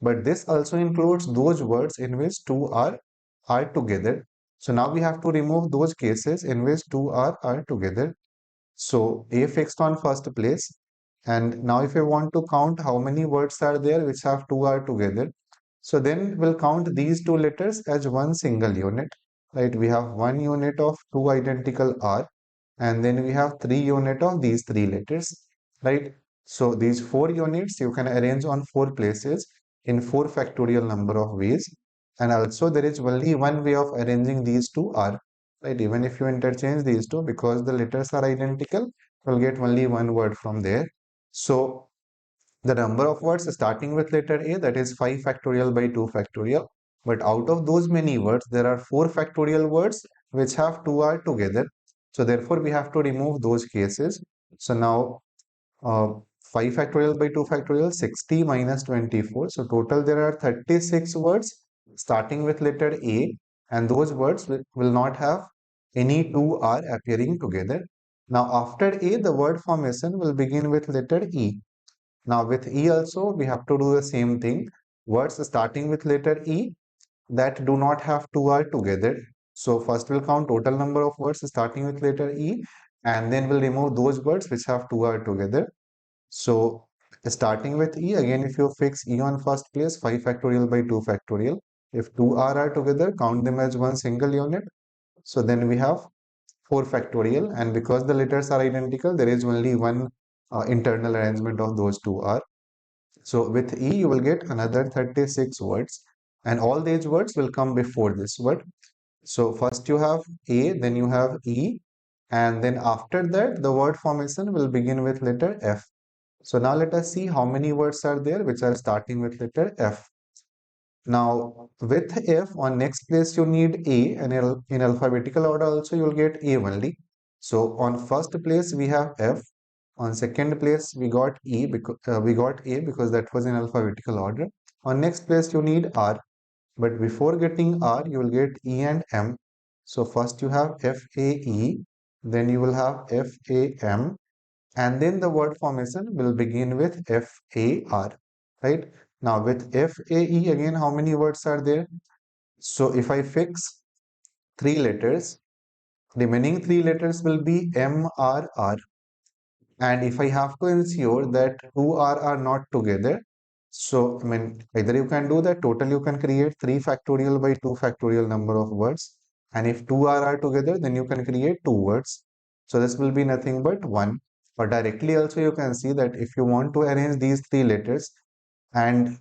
But this also includes those words in which two are together. So now we have to remove those cases in which two are together. So A fixed on first place. And now if I want to count how many words are there which have two are together, so then we'll count these two letters as one single unit, right? We have one unit of two identical R, and then we have 3 unit of these three letters, right? So these 4 units you can arrange on 4 places in 4 factorial number of ways. And also there is only one way of arranging these two R, right? Even if you interchange these two, because the letters are identical, you'll get only one word from there. So the number of words starting with letter A, that is 5 factorial by 2 factorial. But out of those many words, there are 4 factorial words which have 2 are together. So therefore, we have to remove those cases. So now uh, 5 factorial by 2 factorial, 60 minus 24. So total there are 36 words starting with letter A, and those words will not have any two are appearing together. Now after A, the word formation will begin with letter E. Now with E also, we have to do the same thing. Words starting with letter E that do not have two are together. So first we'll count total number of words starting with letter E, and then we'll remove those words which have two are together. So starting with E, again if you fix E on first place, 5 factorial by 2 factorial. If two are together, count them as one single unit. So then we have 4 factorial, and because the letters are identical, there is only one internal arrangement of those two are. So with E, you will get another 36 words, and all these words will come before this word. So first you have A, then you have E, and then after that, the word formation will begin with letter F. So now let us see how many words are there which are starting with letter F. Now with F on next place you need A, and in alphabetical order also you will get A only. So on first place we have F. On second place we got we got A because that was in alphabetical order. On next place you need R, but before getting R you will get E and M. So first you have FAE, then you will have FAM, and then the word formation will begin with FAR, right? Now with FAE again, how many words are there? So if I fix 3 letters, remaining 3 letters will be MRR. And if I have to ensure that two are not together, so I mean either you can do that total you can create 3 factorial by 2 factorial number of words. And if two are together, then you can create two words. So this will be nothing but one. Or directly also you can see that if you want to arrange these 3 letters and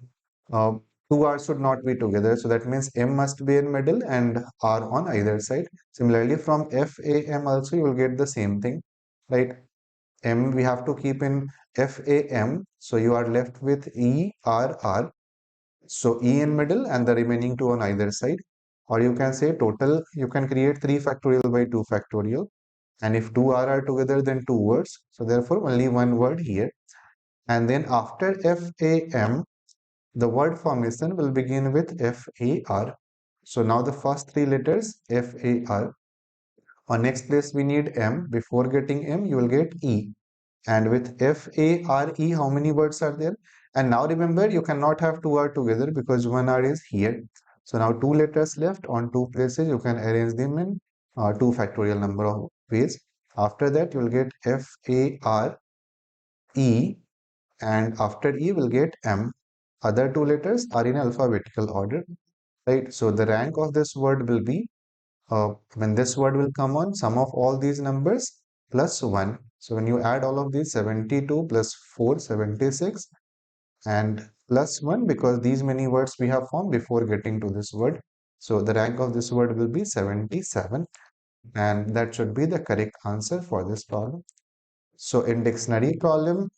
uh, two R should not be together. So that means M must be in middle and R on either side. Similarly, from FAM also you will get the same thing, right? M we have to keep in FAM. So you are left with ERR. So E in middle and the remaining two on either side. Or you can say total, you can create 3 factorial by 2 factorial. And if two are together, then two words. So therefore, only one word here. And then after FAM, the word formation will begin with FAR. So now the first 3 letters FAR. On next place we need M. Before getting M, you will get E. And with FARE, how many words are there? And now remember, you cannot have two R together because one R is here. So now two letters left on two places. You can arrange them in 2 factorial number of ways. After that, you will get FARE, and after E will get M. Other two letters are in alphabetical order, right? So the rank of this word will be, when this word will come on, sum of all these numbers plus 1. So when you add all of these, 72 plus 4, 76, and plus 1, because these many words we have formed before getting to this word. So the rank of this word will be 77, and that should be the correct answer for this problem. So in dictionary column,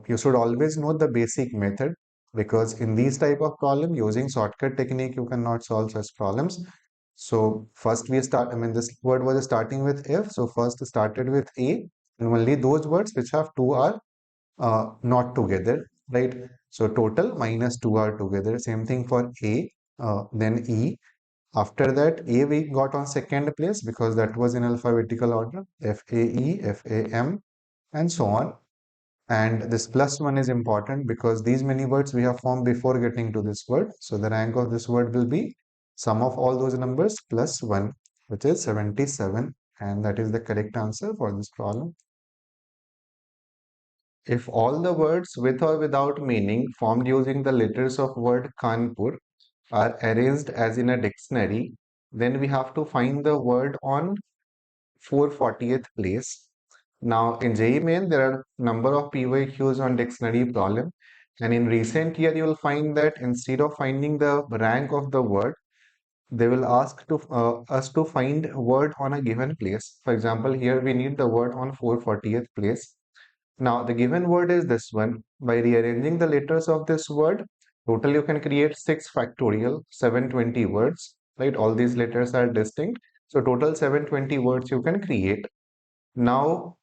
you should always know the basic method, because in these type of problem using shortcut technique you cannot solve such problems. So first we start, I mean, this word was starting with F, so first started with A, and only those words which have two are not together, right? So total minus 2 are together. Same thing for A, then E. After that, A we got on second place because that was in alphabetical order, FAE, FAM, and so on. And this plus 1 is important because these many words we have formed before getting to this word. So the rank of this word will be sum of all those numbers plus 1, which is 77. And that is the correct answer for this problem. If all the words with or without meaning formed using the letters of word Kanpur are arranged as in a dictionary, then we have to find the word on 440th place. Now in JEE Main, there are number of PYQs on dictionary problem, and in recent year you will find that instead of finding the rank of the word, they will ask to us to find a word on a given place. For example, here we need the word on 440th place. Now the given word is this one. By rearranging the letters of this word, total you can create 6 factorial, 720 words, right? All these letters are distinct. So total 720 words you can create. Now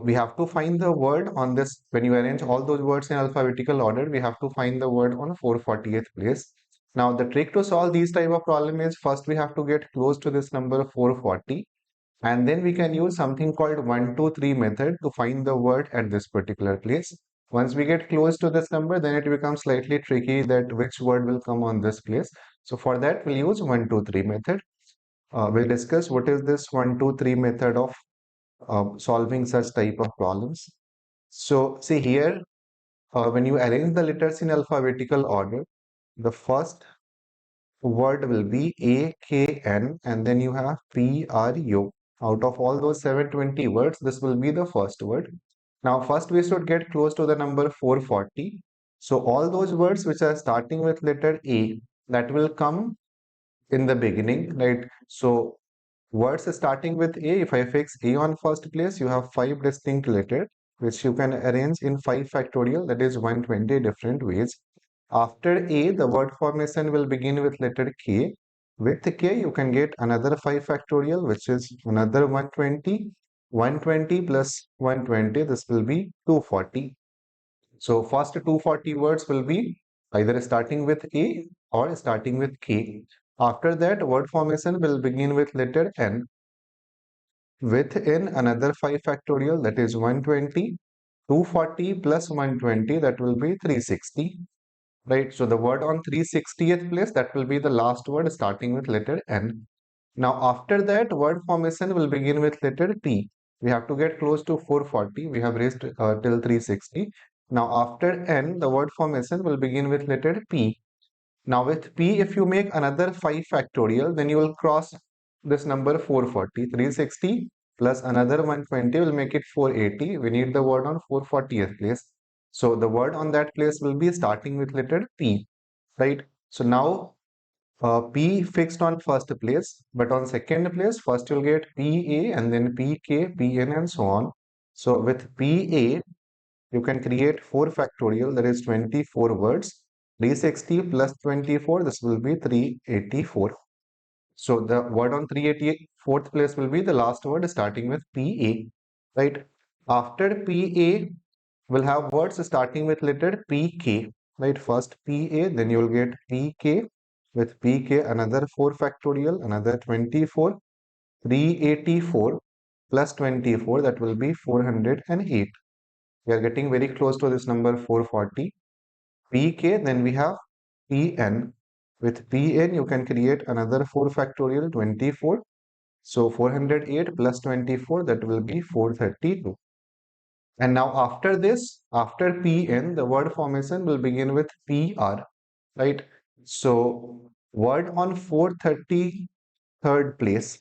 we have to find the word on this. When you arrange all those words in alphabetical order, we have to find the word on 440th place. Now the trick to solve these type of problem is, first we have to get close to this number 440, and then we can use something called 1 2 3 method to find the word at this particular place. Once we get close to this number, then it becomes slightly tricky that which word will come on this place. So for that we'll use 1 2 3 method. We'll discuss what is this 1 2 3 method of solving such type of problems. So see here, when you arrange the letters in alphabetical order, the first word will be A, K, N, and then you have P, R, U. Out of all those 720 words, this will be the first word. Now, first we should get close to the number 440. So all those words which are starting with letter A, that will come in the beginning, right? So words starting with A, if I fix A on first place, you have 5 distinct letters which you can arrange in 5 factorial, that is 120 different ways. After A, the word formation will begin with letter K. With K, you can get another 5 factorial, which is another 120. 120 plus 120, this will be 240. So first 240 words will be either starting with A or starting with K. After that, word formation will begin with letter N. Within another 5 factorial, that is 120, 240 plus 120, that will be 360. Right, so the word on 360th place, that will be the last word starting with letter N. Now after that, word formation will begin with letter T. We have to get close to 440. We have reached till 360. Now after N, the word formation will begin with letter P. Now with P, if you make another 5 factorial, then you will cross this number 440. 360 plus another 120 will make it 480. We need the word on 440th place. So the word on that place will be starting with letter P, right? So now P fixed on first place, but on second place, first you'll get PA and then PK, PN and so on. So with PA, you can create 4 factorial, that is 24 words. 360 plus 24, this will be 384. So the word on 384th place will be the last word starting with PA, right? After PA, we'll have words starting with letter PK, right? First PA, then you'll get PK. With PK, another 4 factorial, another 24, 384. plus 24, that will be 408. We are getting very close to this number 440. Pk, then we have Pn. With Pn, you can create another 4 factorial, 24. So 408 plus 24, that will be 432. And now after this, after Pn, the word formation will begin with Pr, right? So word on 433rd place,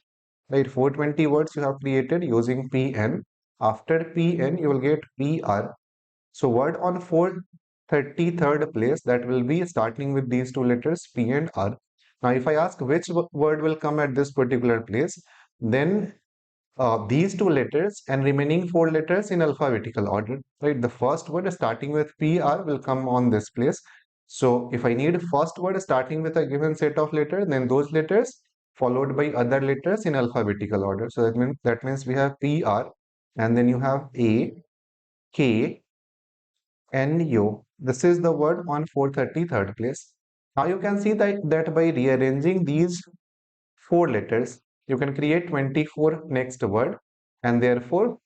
right? 420 words you have created using Pn. After Pn, you will get Pr. So word on 433rd place, that will be starting with these two letters P and R. Now if I ask which word will come at this particular place, then these two letters and remaining four letters in alphabetical order, right? The first word starting with PR will come on this place. So if I need first word starting with a given set of letters, then those letters followed by other letters in alphabetical order. So that means we have PR, and then you have A, K, N, U. This is the word on 433rd place. Now you can see that by rearranging these four letters, you can create 24 next word, and therefore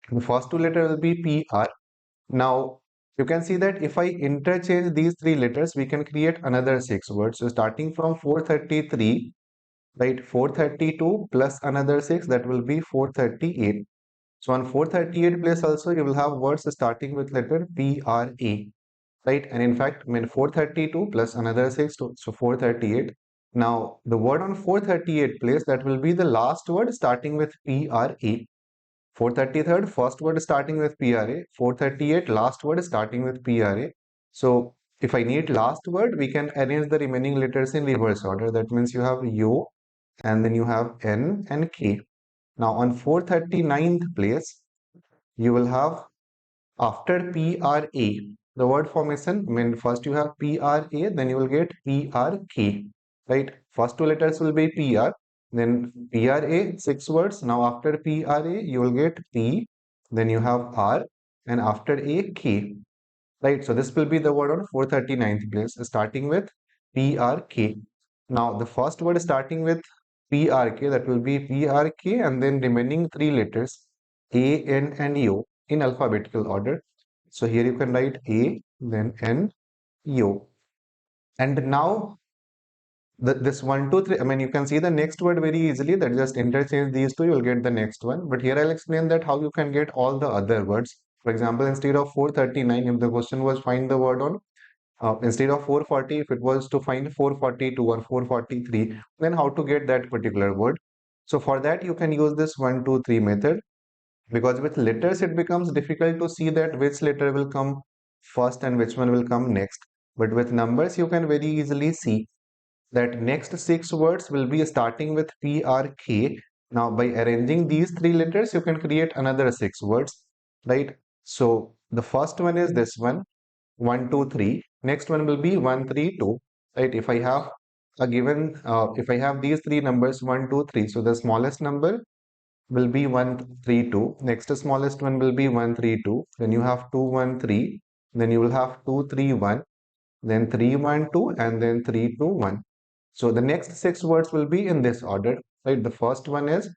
the first two letters will be PR. Now you can see that if I interchange these three letters, we can create another six words. So starting from 433, right, 432 plus another six, that will be 438. So on 438 place also you will have words starting with letter PRA, right? And in fact, I mean 432 plus another 6, so 438. Now the word on 438 place, that will be the last word starting with PRA. 433rd, first word starting with PRA. 438, last word starting with PRA. So if I need last word, we can arrange the remaining letters in reverse order. That means you have U, and then you have N and K. Now on 439th place, you will have after PRA, the word formation, I mean first you have PRA, then you will get PRK, right? First two letters will be PR, then PRA, six words. Now after PRA, you will get P, then you have R, and after A, K, right? So this will be the word on 439th place, starting with PRK. Now the first word starting with PRK, that will be PRK, and then remaining three letters A, N, and U in alphabetical order. So here you can write A, then N, U. And now this 1, 2, 3, I mean, you can see the next word very easily, that just interchange these two, you'll get the next one. But here I'll explain that how you can get all the other words. For example, instead of 439, if the question was find the word on, instead of 440, if it was to find 442 or 443, then how to get that particular word? So for that, you can use this 1, 2, 3 method, because with letters, it becomes difficult to see that which letter will come first and which one will come next. But with numbers, you can very easily see that next six words will be starting with PRK. Now, by arranging these three letters, you can create another six words, right? So the first one is this one, 1, 2, 3. Next one will be 1, 3, 2, right? If I have a given, if I have these three numbers 1, 2, 3, so the smallest number will be 132. Next smallest one will be 132. Then you have 213. Then you will have 231. Then 312, and then 321. So the next six words will be in this order, right? The first one is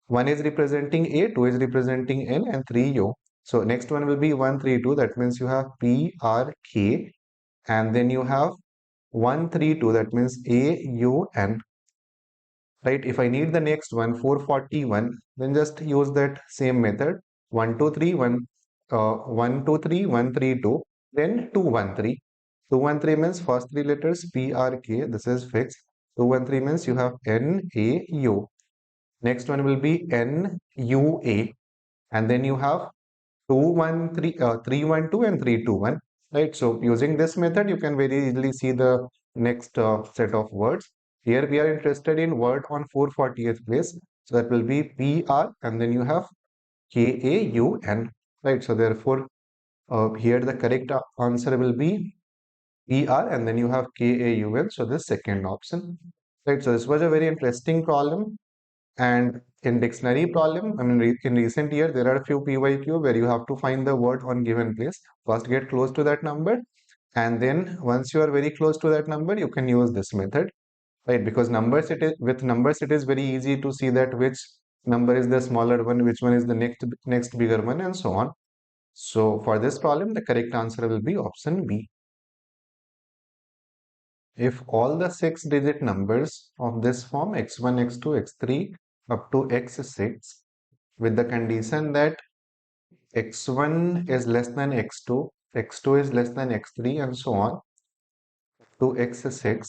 representing A, 2 is representing N, and 3 U. So next one will be 132. That means you have P, R, K, and then you have 132. That means A, U, N, right? If I need the next one, 441, then just use that same method. 1, 2, 3, 1, 1, 2, 3, 1, 3, 2, then 2, 1, 3. 2, 1, 3 means first three letters P, R, K. This is fixed. 2, 1, 3 means you have N, A, U. Next one will be N, U, A. And then you have 3, 1, 2, and 3, 2, 1. Right. So using this method, you can very easily see the next set of words. Here we are interested in word on 440th place. So that will be PR, and then you have KAUN. Right. So therefore, here the correct answer will be PR, and then you have KAUN. So the second option. Right. So this was a very interesting problem. And in dictionary problem, I mean, in recent year, there are a few PYQ where you have to find the word on given place. First, get close to that number. And then once you are very close to that number, you can use this method, right? Because numbers, with numbers, it is very easy to see that which number is the smaller one, which one is the next bigger one, and so on. So for this problem, the correct answer will be option B. If all the 6-digit numbers of this form x1, x2, x3 up to x6 with the condition that x1 is less than x2, x2 is less than x3, and so on to x6,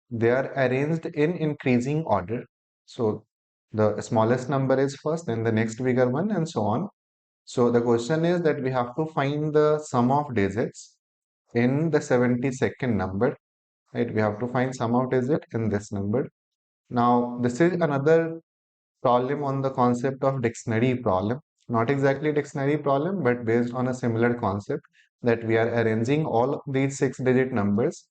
they are arranged in increasing order. So the smallest number is first, then the next bigger one, and so on. So the question is that we have to find the sum of digits in the 72nd number, right? We have to find sum of digit in this number. Now, this is another problem on the concept of dictionary problem. Not exactly dictionary problem, but based on a similar concept that we are arranging all of these 6-digit numbers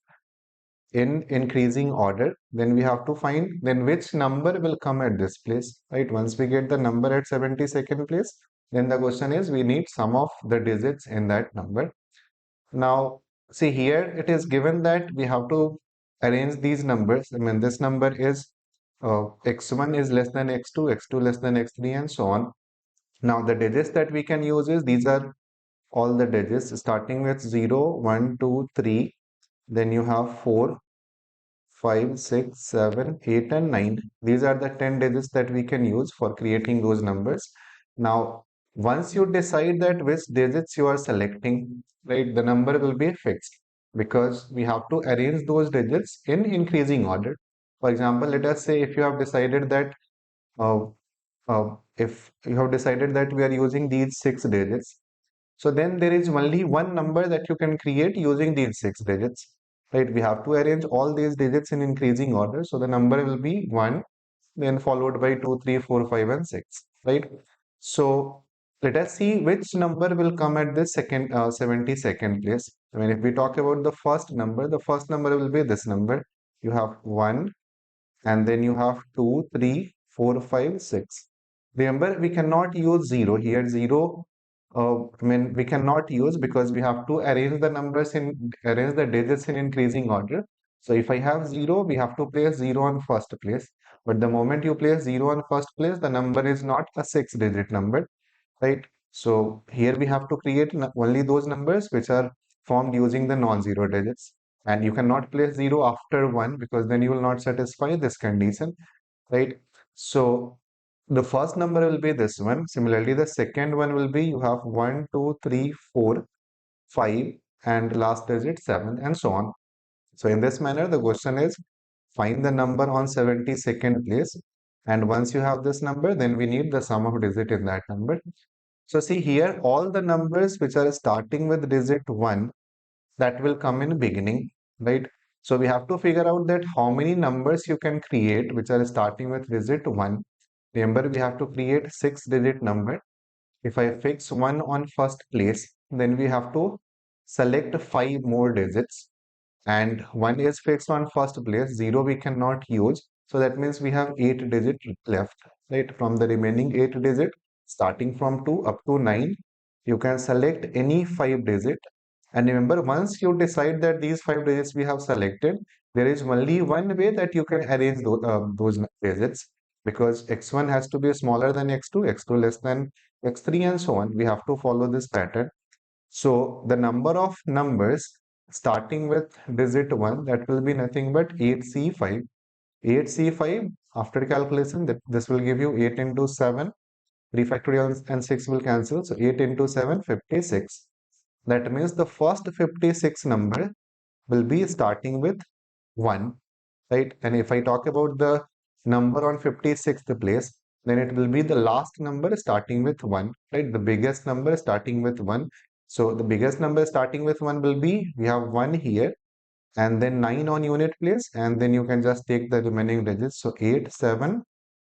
in increasing order. Then we have to find then which number will come at this place, right? Once we get the number at 72nd place, then the question is we need sum of the digits in that number. Now, see here it is given that we have to arrange these numbers. I mean, this number is x1 is less than x2, x2 less than x3, and so on. Now, the digits that we can use is these are all the digits starting with 0, 1, 2, 3. Then you have 4, 5, 6, 7, 8, and 9. These are the 10 digits that we can use for creating those numbers. Now, once you decide that which digits you are selecting, right, the number will be fixed because we have to arrange those digits in increasing order. For example, let us say if you have decided that uh, if you have decided that we are using these 6 digits, so then there is only one number that you can create using these 6 digits, right? We have to arrange all these digits in increasing order. So the number will be 1, then followed by 2, 3, 4, 5, and 6, right? So let us see which number will come at the 72nd place. I mean, if we talk about the first number will be this number. You have 1, and then you have 2, 3, 4, 5, 6. Remember, we cannot use 0 here. 0, I mean, we cannot use because we have to arrange the digits in increasing order. So if I have 0, we have to place 0 on first place. But the moment you place 0 on first place, the number is not a 6-digit number, right? So here we have to create only those numbers which are formed using the non-zero digits. And you cannot place 0 after 1 because then you will not satisfy this condition, right? So the first number will be this one. Similarly, the second one will be you have 1, 2, 3, 4, 5, and last digit 7, and so on. So in this manner, the question is find the number on 72nd place. And once you have this number, then we need the sum of digit in that number. So see here, all the numbers which are starting with digit 1, that will come in beginning, right? So we have to figure out that how many numbers you can create which are starting with digit 1. Remember, we have to create 6-digit number. If I fix 1 on first place, then we have to select 5 more digits, and 1 is fixed on first place, 0 we cannot use. So that means we have 8 digits left, right? From the remaining 8 digit, starting from 2 up to 9, you can select any 5 digit. And remember, once you decide that these 5 digits we have selected, there is only one way that you can arrange those digits, because x1 has to be smaller than x2, x2 less than x3, and so on. We have to follow this pattern. So the number of numbers starting with digit 1, that will be nothing but 8c5. 8c5, after calculation, this will give you 8 into 7. 3 factorial and 6 will cancel. So 8 into 7, 56. That means the first 56 number will be starting with 1, right? And if I talk about the number on 56th place, then it will be the last number starting with 1, right? The biggest number starting with 1. So the biggest number starting with 1 will be, we have 1 here, and then 9 on unit place, and then you can just take the remaining digits. So 8, 7,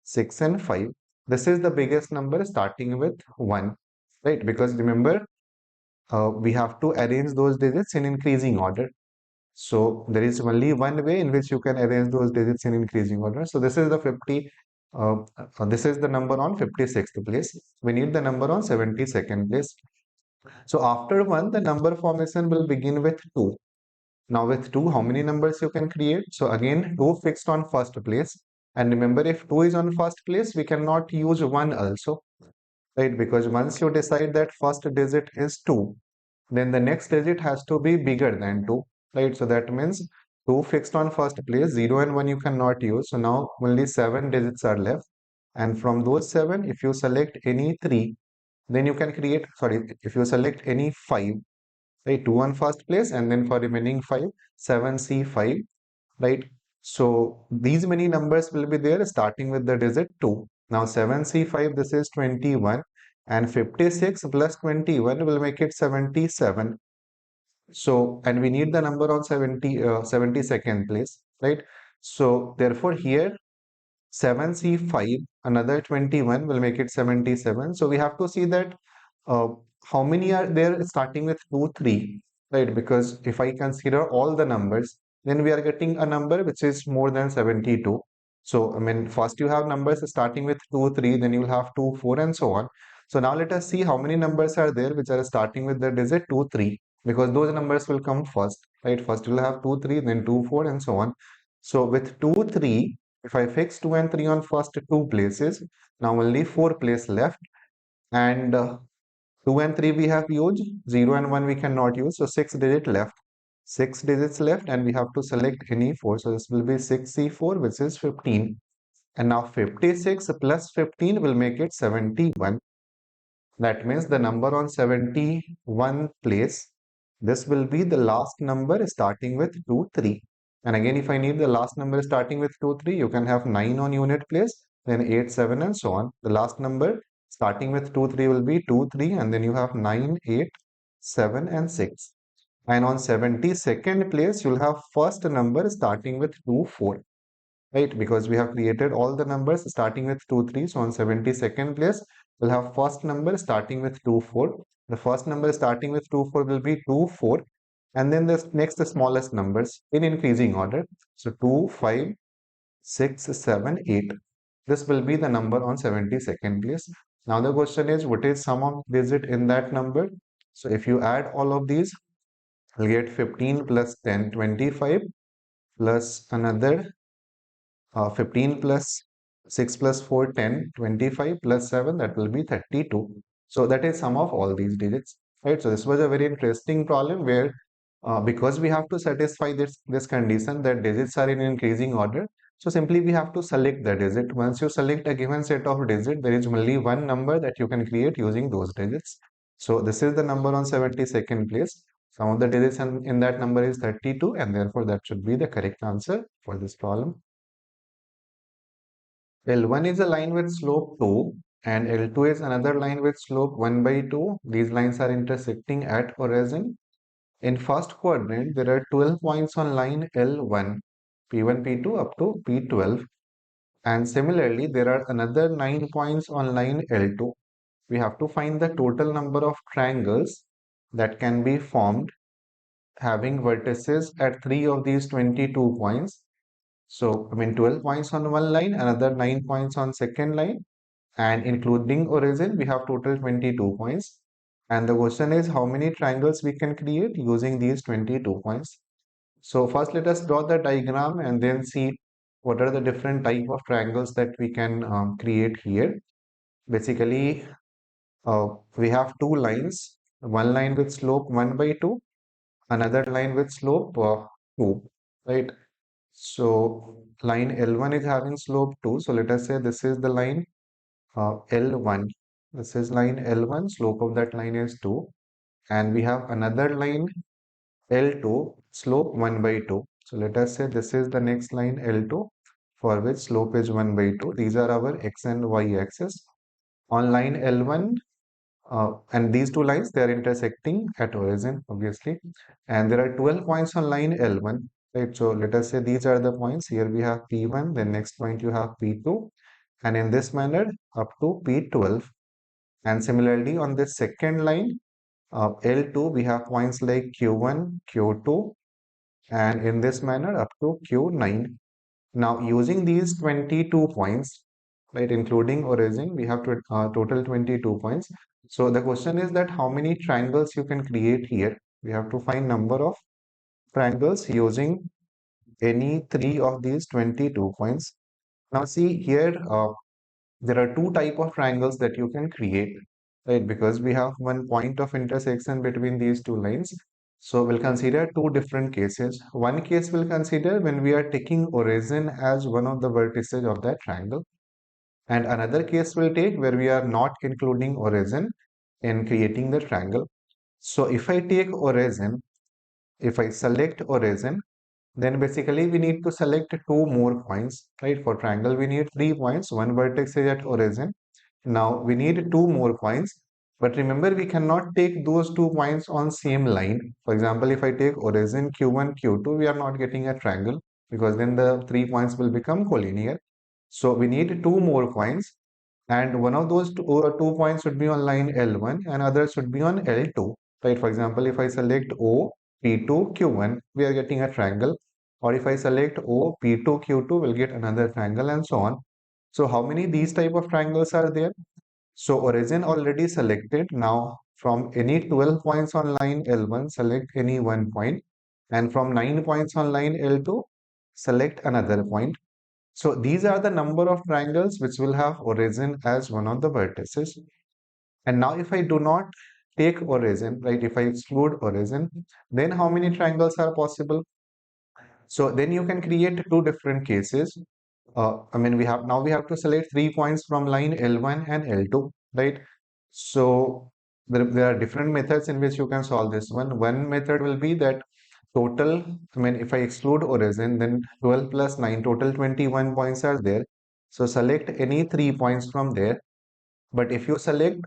6, and 5. This is the biggest number starting with 1, right? Because remember, we have to arrange those digits in increasing order. So there is only one way in which you can arrange those digits in increasing order. So this is the 50, this is the number on 56th place. We need the number on 72nd place. So after 1, the number formation will begin with 2. Now with 2, how many numbers you can create? So again, 2 fixed on first place. And remember, if 2 is on first place, we cannot use 1 also, right? Because once you decide that first digit is 2, then the next digit has to be bigger than 2, right? So that means 2 fixed on first place, 0 and 1 you cannot use. So now only 7 digits are left. And from those 7, if you select any 3, then you can create, sorry, if you select any 5, right? 2 on first place, and then for remaining 5, 7C5, right? So these many numbers will be there starting with the digit 2. Now 7C5, this is 21, and 56 plus 21 will make it 77. So, and we need the number on 72nd place, right? So therefore here 7C5, another 21 will make it 77. So we have to see that uh, how many are there starting with 2, 3, right? Because if I consider all the numbers, then we are getting a number which is more than 72. So, I mean, first you have numbers starting with 2, 3, then you will have 2, 4, and so on. So now let us see how many numbers are there which are starting with the digit 2, 3, because those numbers will come first, right? First you will have 2, 3, then 2, 4, and so on. So with 2, 3, if I fix 2 and 3 on first two places, now only 4 place left, and 2 and 3 we have used, 0 and 1 we cannot use, so 6 digit left. 6 digits left, and we have to select any 4, so this will be 6C4, which is 15. And now 56 plus 15 will make it 71. That means the number on 71 place, this will be the last number starting with 2, 3. And again, if I need the last number starting with 2, 3, you can have 9 on unit place, then 8, 7, and so on. The last number starting with 2, 3 will be 2, 3, and then you have 9, 8, 7, and 6. And on 72nd place, you'll have first number starting with 2, 4. Right, because we have created all the numbers starting with 2, 3. So on 72nd place, we'll have first number starting with 2, 4. The first number starting with 2, 4 will be 2, 4. And then the next, the smallest numbers in increasing order. So 2, 5, 6, 7, 8. This will be the number on 72nd place. Now the question is, what is sum of digit in that number? So if you add all of these, you'll get 15 plus 10, 25, plus another 15 plus 6 plus 4, 10, 25 plus 7, that will be 32. So that is sum of all these digits, right? So this was a very interesting problem where because we have to satisfy this condition that digits are in increasing order, so simply we have to select the digit. Once you select a given set of digits, there is only one number that you can create using those digits. So this is the number on 72nd place. Some of the digits in that number is 32, and therefore that should be the correct answer for this problem. L1 is a line with slope 2, and L2 is another line with slope 1 by 2. These lines are intersecting at origin. In first quadrant, there are 12 points on line L1, P1, P2 up to P12. And similarly, there are another 9 points on line L2. We have to find the total number of triangles that can be formed having vertices at 3 of these 22 points. So, I mean, 12 points on one line, another 9 points on second line, and including origin, we have total 22 points. And the question is how many triangles we can create using these 22 points. So first let us draw the diagram and then see what are the different type of triangles that we can create here. Basically, we have two lines, one line with slope 1 by 2, another line with slope 2, right? So line L1 is having slope 2. So let us say this is the line L1. This is line L1, slope of that line is 2. And we have another line L2, slope 1 by 2. So let us say this is the next line L2 for which slope is 1 by 2. These are our x and y axis. On line L1, and these two lines, they are intersecting at origin, obviously. And there are 12 points on line L1, right? So let us say these are the points. Here we have P1, then next point you have P2, and in this manner up to P12. And similarly on this second line L2 we have points like Q1, Q2, and in this manner up to Q9. Now using these 22 points, right, including origin, we have total 22 points. So the question is that how many triangles you can create here. We have to find number of triangles using any three of these 22 points. Now see here, there are two type of triangles that you can create, right? Because we have one point of intersection between these two lines. So we'll consider two different cases. One case we'll consider when we are taking origin as one of the vertices of that triangle. And another case we'll take where we are not including origin in creating the triangle. So if I take origin, if I select origin, then basically we need to select two more points, right? For triangle, we need 3 points. One vertex is at origin. Now we need two more points. But remember, we cannot take those 2 points on same line. For example, if I take origin Q1, Q2, we are not getting a triangle because then the 3 points will become collinear. So we need two more points, and one of those 2 points should be on line L1 and other should be on L2. Right? For example, if I select O, P2, Q1, we are getting a triangle. Or if I select O, P2, Q2, we'll get another triangle and so on. So how many these type of triangles are there? So origin already selected. Now from any 12 points on line L1, select any one point. And from 9 points on line L2, select another point. So these are the number of triangles which will have origin as one of the vertices. And now if I do not take origin, right, if I exclude origin, then how many triangles are possible? So then you can create two different cases. I mean, we have to select 3 points from line L1 and L2, right? So there are different methods in which you can solve this one. One method will be that total, I mean, if I exclude origin, then 12 plus 9, total 21 points are there. So select any 3 points from there. But if you select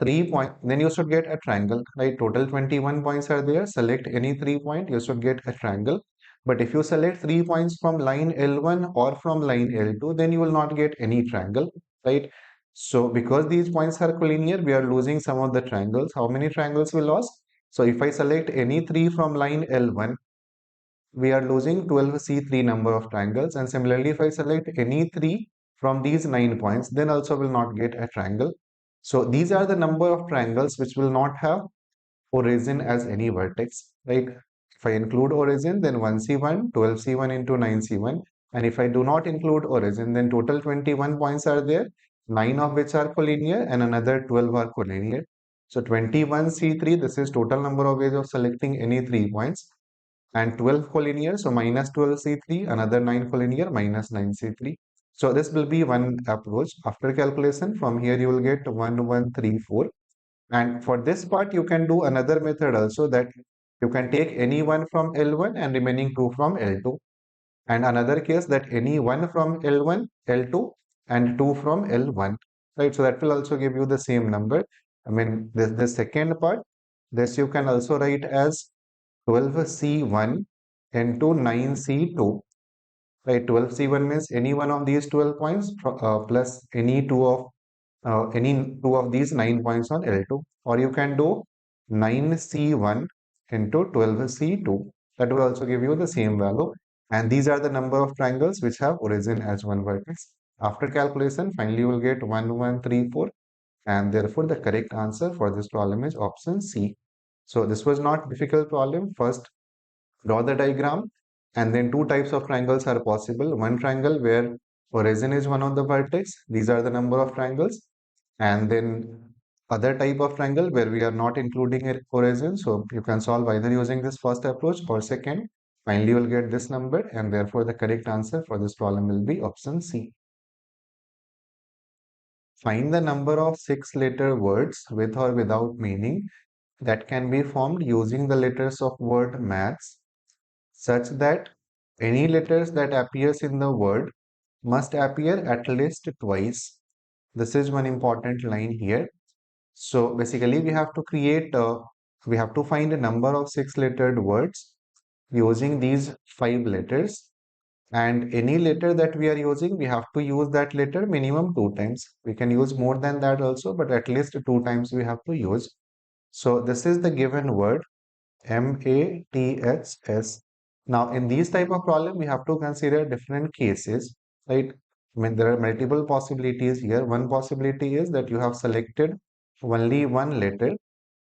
3 point, then you should get a triangle, right? Total 21 points are there. Select any 3 point, you should get a triangle. But if you select 3 points from line L1 or from line L2, then you will not get any triangle, right? So because these points are collinear, we are losing some of the triangles. How many triangles we lost? So if I select any 3 from line L1, we are losing 12C3 number of triangles. And similarly, if I select any 3 from these 9 points, then also will not get a triangle. So these are the number of triangles which will not have origin as any vertex, right? If I include origin, then 1C1, 12C1 into 9C1. And if I do not include origin, then total 21 points are there, 9 of which are collinear and another 12 are collinear. So 21C3, this is total number of ways of selecting any 3 points, and 12 collinear, so minus 12C3, another 9 collinear, minus 9C3. So this will be one approach. After calculation, from here you will get 1, 1, 3, 4. And for this part, you can do another method also, that you can take any one from L1 and remaining 2 from L2. And another case that any one from L1, L2 and 2 from L1. Right, so that will also give you the same number. I mean, the second part, this you can also write as 12C1 into 9C2, right? 12C1 means any one of these 12 points plus any two of these 9 points on L2, or you can do 9C1 into 12C2. That will also give you the same value. And these are the number of triangles which have origin as one vertex. After calculation, finally you will get 1, 1, 3, 4. And therefore, the correct answer for this problem is option C. So this was not difficult problem. First, draw the diagram, and then two types of triangles are possible. One triangle where origin is one of the vertex. These are the number of triangles. And then other type of triangle where we are not including a origin. So you can solve either using this first approach or second. Finally, you will get this number, and therefore the correct answer for this problem will be option C. Find the number of 6-letter words with or without meaning that can be formed using the letters of word maths, such that any letters that appears in the word must appear at least twice. This is one important line here. So basically we have to find a number of 6-lettered words using these 5 letters, and any letter that we are using, we have to use that letter minimum 2 times. We can use more than that also, but at least 2 times we have to use. So this is the given word, MATHS. Now, in these type of problem, we have to consider different cases, right? I mean, there are multiple possibilities here. One possibility is that you have selected only one letter.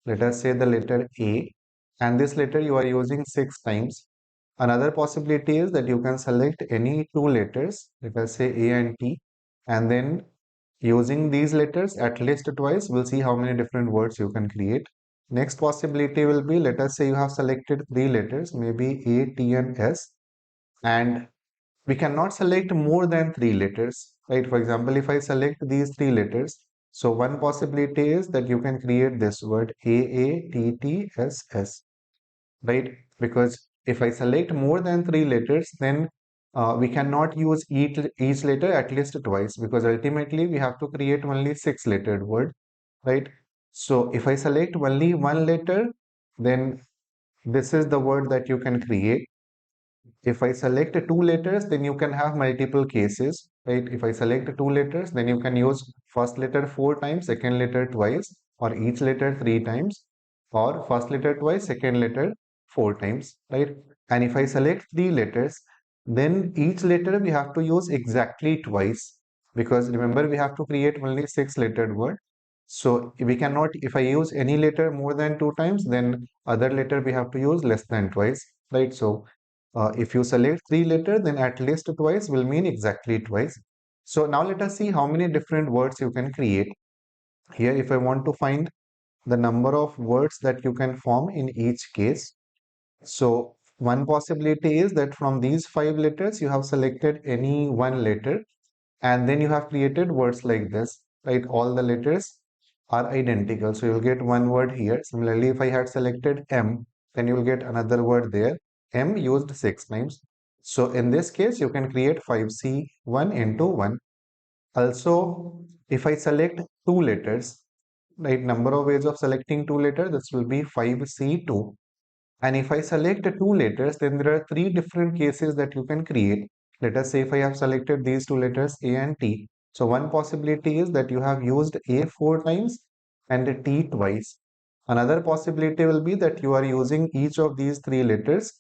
Let us say the letter A, and this letter you are using 6 times. Another possibility is that you can select any two letters, let us say A and T, and then using these letters at least twice, we'll see how many different words you can create. Next possibility will be, let us say you have selected three letters, maybe A, T, and S, and we cannot select more than three letters, right? For example, if I select these three letters, so one possibility is that you can create this word AATTSS, right? Because if I select more than three letters, then we cannot use each letter at least twice, because ultimately we have to create only six-lettered word, right? So if I select only one letter, then this is the word that you can create. If I select two letters, then you can have multiple cases, right? If I select two letters, then you can use first letter four times, second letter twice, or each letter three times, or first letter twice, second letter four times, right? And if I select three letters, then each letter we have to use exactly twice, because remember we have to create only six-lettered word. So we cannot, if I use any letter more than two times, then other letter we have to use less than twice, right? So if you select three letters, then at least twice will mean exactly twice. So now let us see how many different words you can create. Here, if I want to find the number of words that you can form in each case. So one possibility is that from these five letters, you have selected any one letter, and then you have created words like this, right? All the letters are identical. So you'll get one word here. Similarly, if I had selected M, then you'll get another word there. M used six times. So in this case, you can create 5C1 into 1. Also, if I select two letters, right, number of ways of selecting two letters, this will be 5C2. And if I select two letters, then there are three different cases that you can create. Let us say if I have selected these two letters A and T. So one possibility is that you have used A four times and T twice. Another possibility will be that you are using each of these three letters,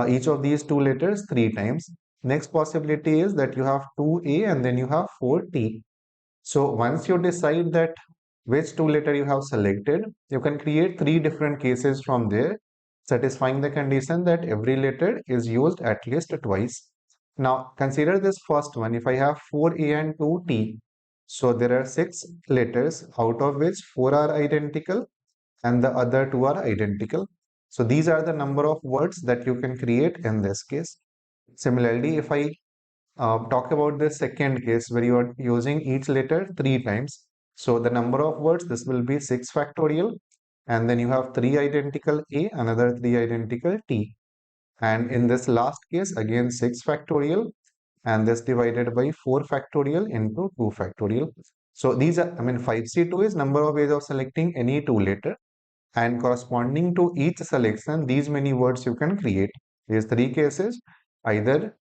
each of these two letters three times. Next possibility is that you have 2A and then you have 4T. So once you decide that which two letter you have selected, you can create three different cases from there, satisfying the condition that every letter is used at least twice. Now consider this first one. If I have 4A and 2T, so there are six letters out of which four are identical and the other two are identical. So these are the number of words that you can create in this case. Similarly, if I talk about the second case where you are using each letter three times. So the number of words, this will be 6 factorial, and then you have three identical A, another three identical T. And in this last case, again 6 factorial, and this divided by 4 factorial into 2 factorial. So these are, I mean, 5C2 is number of ways of selecting any two letter, and corresponding to each selection, these many words you can create. These three cases, either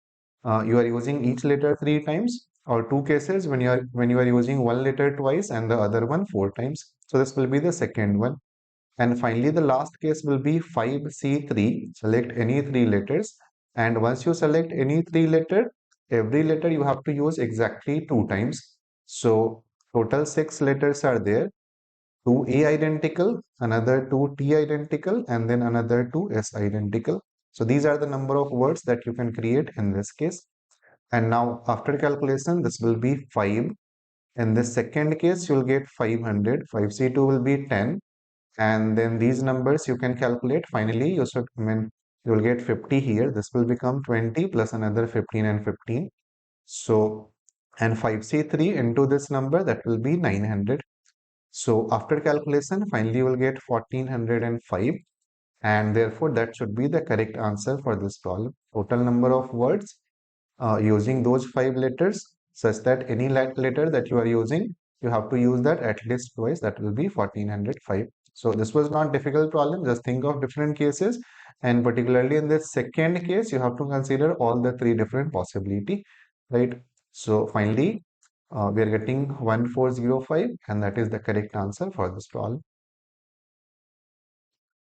you are using each letter three times, or two cases when you are using one letter twice and the other one four times. So this will be the second one. And finally, the last case will be 5C3. Select any three letters, and once you select any three letter, every letter you have to use exactly two times. So total six letters are there, two A identical, another two T identical, and then another two S identical. So these are the number of words that you can create in this case. And now after calculation, this will be 5. In the second case, you'll get 500. 5C2 will be 10. And then these numbers you can calculate. Finally, you'll get 50 here. This will become 20 plus another 15 and 15. So, and 5C3 into this number, that will be 900. So after calculation, finally you will get 1405, and therefore that should be the correct answer for this problem. Total number of words using those five letters, such that any letter that you are using, you have to use that at least twice. That will be 1405. So this was not difficult problem. Just think of different cases, and particularly in this second case, you have to consider all the three different possibility, right? So finally, we are getting 1405, and that is the correct answer for this problem.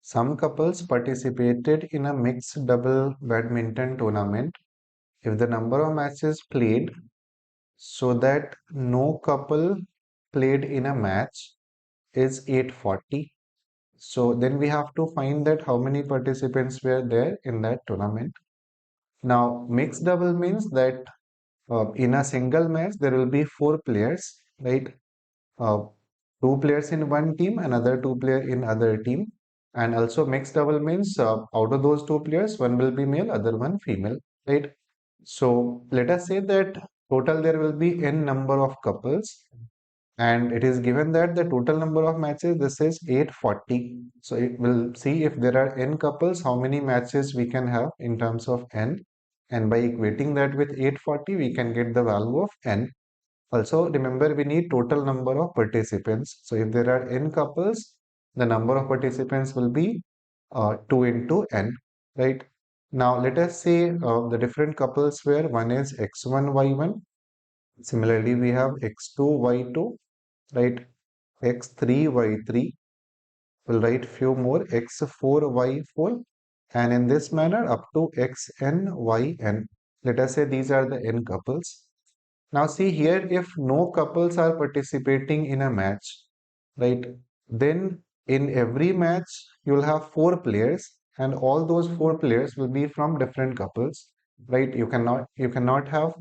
Some couples participated in a mixed double badminton tournament. If the number of matches played so that no couple played in a match is 840. So then we have to find that how many participants were there in that tournament. Now, mixed double means that in a single match there will be four players, right? Uh, two players in one team, another two player in other team, and also mixed double means out of those two players, one will be male, other one female, right? So let us say that total there will be n number of couples, and it is given that the total number of matches, this is 840. So it will see if there are n couples, how many matches we can have in terms of n, and by equating that with 840 we can get the value of n. Also remember, we need total number of participants. So if there are n couples, the number of participants will be 2 into n, right? Now let us say the different couples where one is x1 y1. Similarly we have x2 y2, right? x3 y3. We'll write few more, x4 y4, and in this manner up to xn yn. Let us say these are the n couples. Now see here, if no couples are participating in a match, right, then in every match you will have four players, and all those four players will be from different couples, right? You cannot have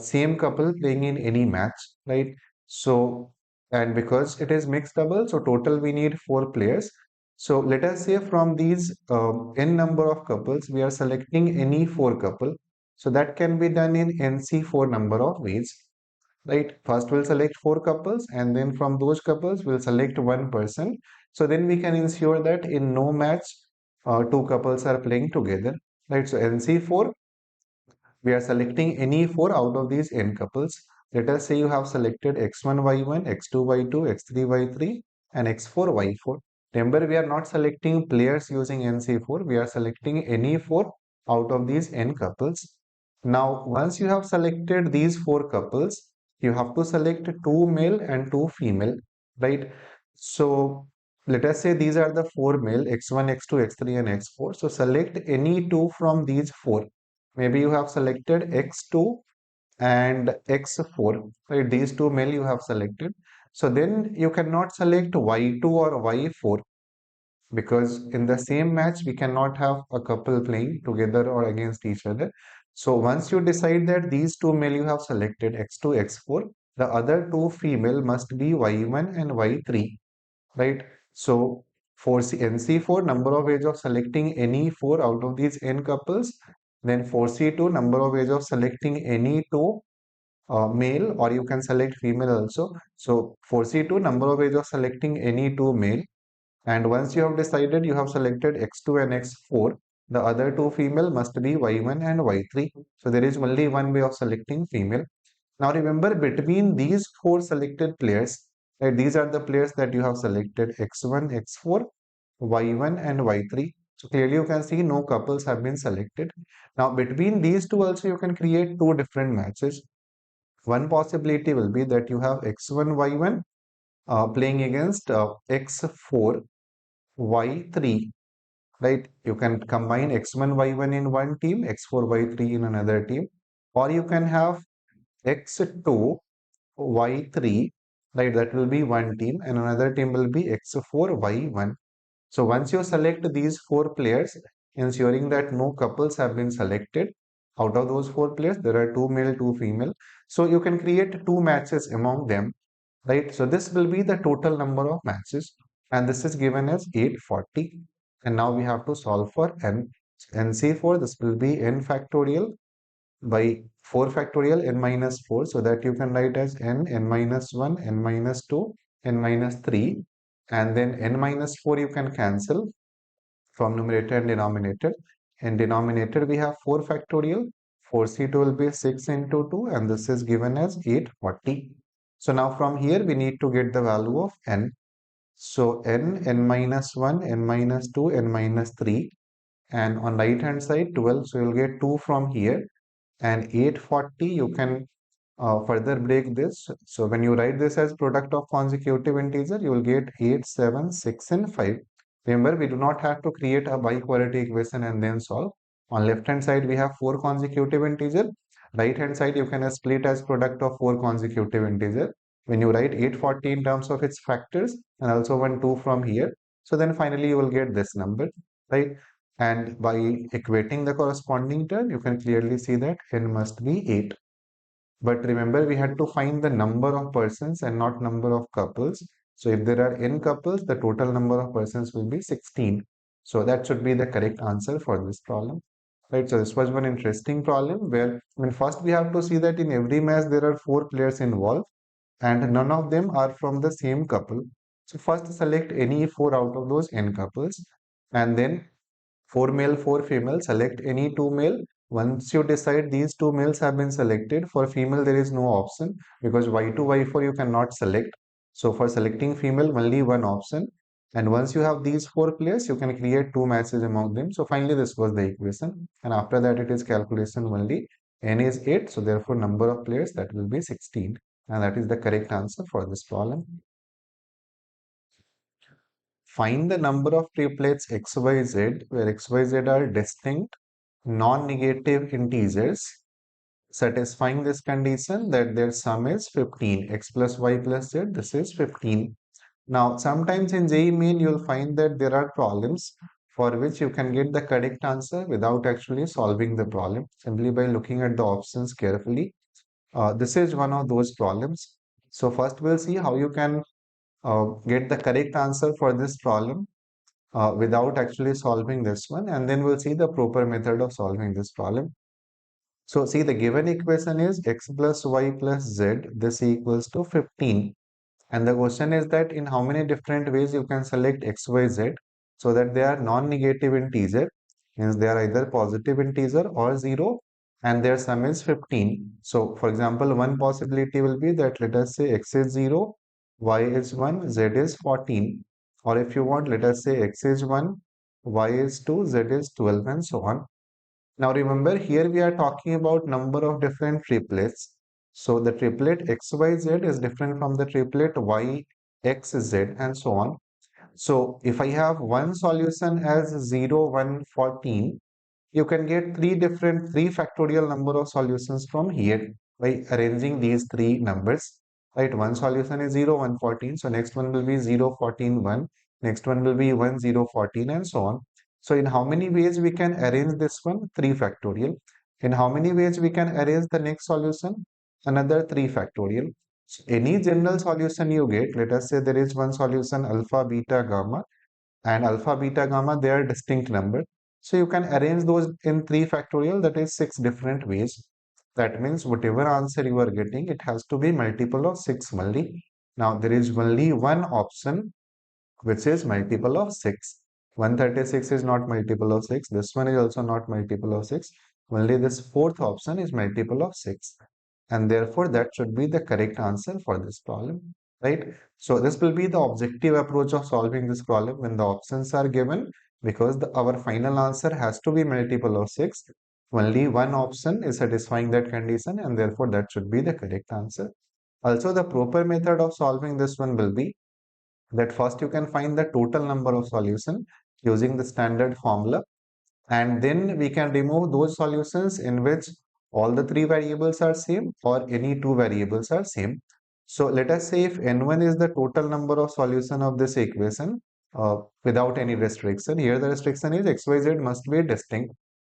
same couple playing in any match, right? So, and because it is mixed double, so total we need four players. So let us say from these n number of couples, we are selecting any four couple. So that can be done in NC4 number of ways, right? First we'll select four couples, and then from those couples we'll select one person. So then we can ensure that in no match two couples are playing together, right? So NC4, we are selecting any four out of these n couples. Let us say you have selected x1 y1, x2 y2, x3 y3, and x4 y4. Remember, we are not selecting players using NC4. We are selecting any four out of these n couples. Now, once you have selected these four couples, you have to select two male and two female, right? So let us say these are the four male, x1, x2, x3, and x4. So select any two from these four. Maybe you have selected x2 and x4, right? These two male you have selected. So then you cannot select y2 or y4, because in the same match we cannot have a couple playing together or against each other. So once you decide that these two male you have selected, x2, x4, the other two female must be y1 and y3, right? So for NC4, number of ways of selecting any four out of these n couples. Then for C2, number of ways of selecting any two male, or you can select female also. So for C2, number of ways of selecting any two male. And once you have decided, you have selected x2 and x4, the other two female must be y1 and y3. So there is only one way of selecting female. Now remember, between these four selected players, right, these are the players that you have selected, x1, x4, y1 and y3. So clearly you can see no couples have been selected. Now between these two also you can create two different matches. One possibility will be that you have x1, y1 playing against x4, y3, right? You can combine x1, y1 in one team, x4, y3 in another team, or you can have x2, y3, right? That will be one team, and another team will be x4, y1. So once you select these four players, ensuring that no couples have been selected, out of those four players, there are two male, two female. So you can create two matches among them, right? So this will be the total number of matches, and this is given as 840. And now we have to solve for n. NC4, this will be n factorial by 4 factorial n minus 4, so that you can write as n minus 1, n minus 2, n minus 3, and then n minus 4 you can cancel from numerator and denominator. In denominator we have 4 factorial, 4c2 will be 6 into 2, and this is given as 840. So now from here we need to get the value of n. So n minus 1, n minus 2, n minus 3, and on right hand side 12, so you'll get 2 from here, and 840 you can further break this. So when you write this as product of consecutive integer, you will get 8, 7, 6, and 5. Remember, we do not have to create a bi-quadratic equation and then solve. On left hand side, we have 4 consecutive integer. Right hand side, you can split as product of 4 consecutive integer. When you write 840 in terms of its factors, and also one 2 from here, So then finally you will get this number, right? And by equating the corresponding term, you can clearly see that n must be 8. But remember, we had to find the number of persons and not number of couples. So if there are n couples, the total number of persons will be 16. So that should be the correct answer for this problem. Right, so this was one interesting problem where, first we have to see that in every match there are 4 players involved and none of them are from the same couple. So first select any 4 out of those n couples, and then 4 male, 4 female, select any 2 male. Once you decide these 2 males have been selected, for female there is no option because Y2, Y4 you cannot select. So for selecting female, only one option. And once you have these 4 players, you can create 2 matches among them. So finally this was the equation. And after that it is calculation only. N is 8, so therefore number of players, that will be 16. And that is the correct answer for this problem. Find the number of triplets XYZ where XYZ are distinct non-negative integers satisfying this condition that their sum is 15. X plus Y plus Z, this is 15. Now, sometimes in JEE Main, you'll find that there are problems for which you can get the correct answer without actually solving the problem, simply by looking at the options carefully. This is one of those problems. So first we'll see how you can get the correct answer for this problem without actually solving this one, and then we'll see the proper method of solving this problem. So see, the given equation is x plus y plus z, this equals to 15. And the question is that in how many different ways you can select x, y, z so that they are non-negative integer, means they are either positive integer or 0, and their sum is 15. So for example, one possibility will be that let us say x is 0, y is 1, z is 14. Or if you want, let us say x is 1, y is 2, z is 12, and so on. Now remember, here we are talking about number of different triplets. So the triplet XYZ is different from the triplet YXZ and so on. So if I have one solution as 0, 1, 14, you can get three factorial number of solutions from here by arranging these three numbers. Right, one solution is 0, 1, 14. So next one will be 0, 14, 1. Next one will be 1, 0, 14 and so on. So in how many ways we can arrange this one? 3 factorial. In how many ways we can arrange the next solution? Another 3 factorial. So any general solution you get, let us say there is one solution alpha, beta, gamma, and alpha, beta, gamma, they are distinct numbers. So you can arrange those in 3 factorial, that is 6 different ways. That means whatever answer you are getting, it has to be multiple of 6 only. Now there is only one option which is multiple of 6. 136 is not multiple of 6. This one is also not multiple of 6. Only this fourth option is multiple of 6. And therefore, that should be the correct answer for this problem, right? So this will be the objective approach of solving this problem when the options are given, because our final answer has to be multiple of 6. Only one option is satisfying that condition, and therefore that should be the correct answer. Also, the proper method of solving this one will be that first you can find the total number of solution using the standard formula, and then we can remove those solutions in which all the 3 variables are same or any 2 variables are same. So let us say if n1 is the total number of solution of this equation without any restriction. Here the restriction is xyz must be distinct.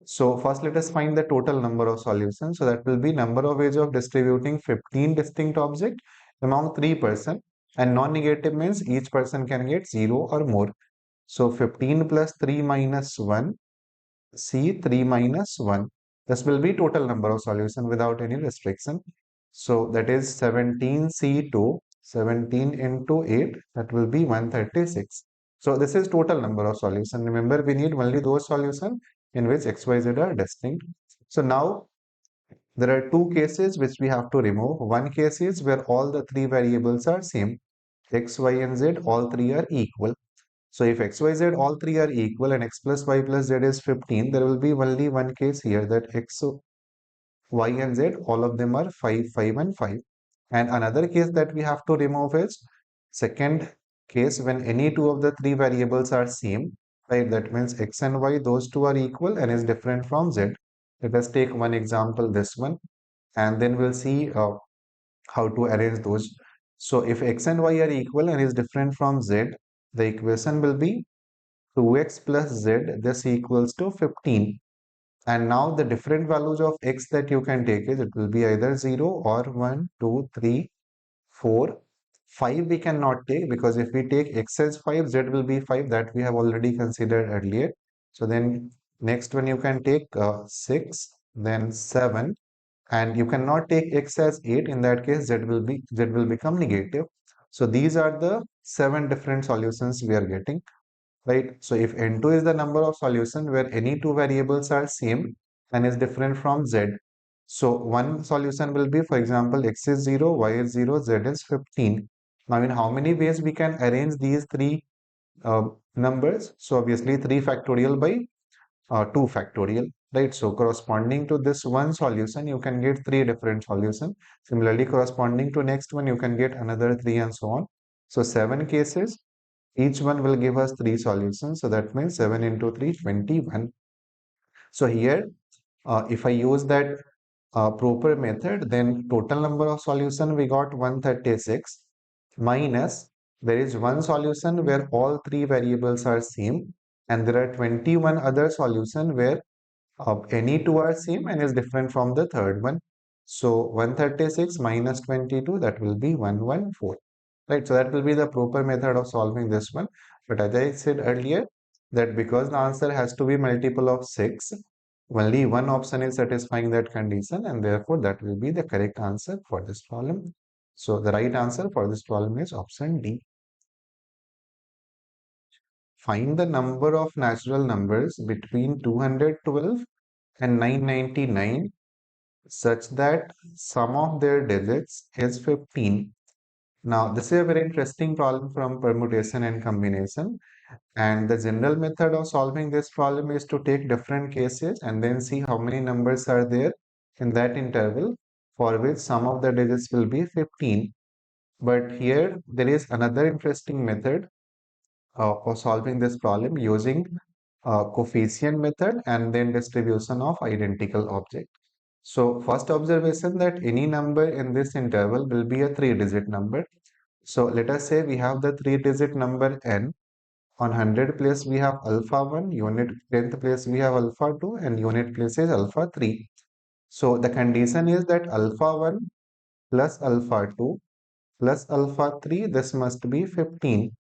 So first let us find the total number of solutions. So that will be number of ways of distributing 15 distinct objects among 3 person, and non-negative means each person can get 0 or more. So 15 plus 3 minus 1, C 3 minus 1. This will be total number of solution without any restriction. So that is 17C2, 17 into 8, that will be 136. So this is total number of solution. Remember, we need only those solutions in which XYZ are distinct. So now there are two cases which we have to remove. One case is where all the 3 variables are same. X, Y, and Z, all 3 are equal. So if x, y, z all 3 are equal and x plus y plus z is 15, there will be only one case here that x, y, and z, all of them are 5, 5, and 5. And another case that we have to remove is second case when any two of the 3 variables are same, right? That means x and y, those two are equal and is different from z. Let us take one example, this one, and then we'll see how to arrange those. So if x and y are equal and is different from z, The equation will be 2x plus z, this equals to 15. And now the different values of x that you can take is, it will be either 0 or 1, 2, 3, 4, 5 we cannot take, because if we take x as 5, z will be 5, that we have already considered earlier. So then next one you can take 6, then 7, and you cannot take x as 8. In that case, z will become negative. So these are the 7 different solutions we are getting, right? So if n2 is the number of solutions where any two variables are same and is different from z, so one solution will be, for example, x is 0, y is 0, z is 15. Now in how many ways we can arrange these three numbers? So obviously 3 factorial by 2 factorial, right? So corresponding to this one solution, you can get 3 different solutions. Similarly, corresponding to next one, you can get another 3 and so on. So 7 cases, each one will give us 3 solutions. So that means 7 into 3, 21. So here, if I use that proper method, then total number of solution we got 136, minus there is one solution where all 3 variables are same, and there are 21 other solution where any two are same and is different from the third one. So 136 minus 22, that will be 114. Right, so that will be the proper method of solving this one. But as I said earlier, that because the answer has to be multiple of 6, only one option is satisfying that condition, and therefore that will be the correct answer for this problem. So the right answer for this problem is option D. Find the number of natural numbers between 212 and 999 such that sum of their digits is 15. Now, this is a very interesting problem from permutation and combination. And the general method of solving this problem is to take different cases and then see how many numbers are there in that interval for which sum of the digits will be 15. But here there is another interesting method for solving this problem using coefficient method and then distribution of identical object. So first observation, that any number in this interval will be a 3-digit number. So let us say we have the 3-digit number n. On 100 place we have alpha 1, unit 10th place we have alpha 2, and unit place is alpha 3. So the condition is that alpha 1 plus alpha 2 plus alpha 3, this must be 15.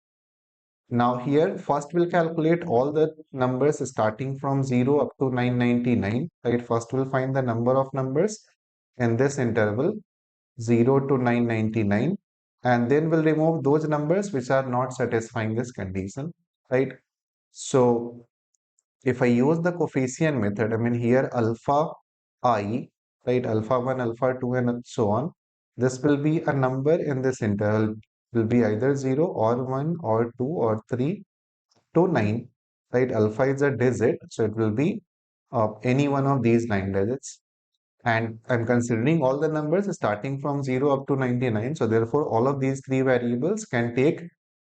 Now here first we'll calculate all the numbers starting from 0 up to 999. Right? First we'll find the number of numbers in this interval 0 to 999, and then we'll remove those numbers which are not satisfying this condition, right? So if I use the coefficient method, I mean here alpha I, right, alpha 1, alpha 2 and so on, this will be a number in this interval, will be either 0 or 1 or 2 or 3 to 9, right? Alpha is a digit, so it will be any one of these 9 digits. And I'm considering all the numbers starting from 0 up to 99. So therefore, all of these 3 variables can take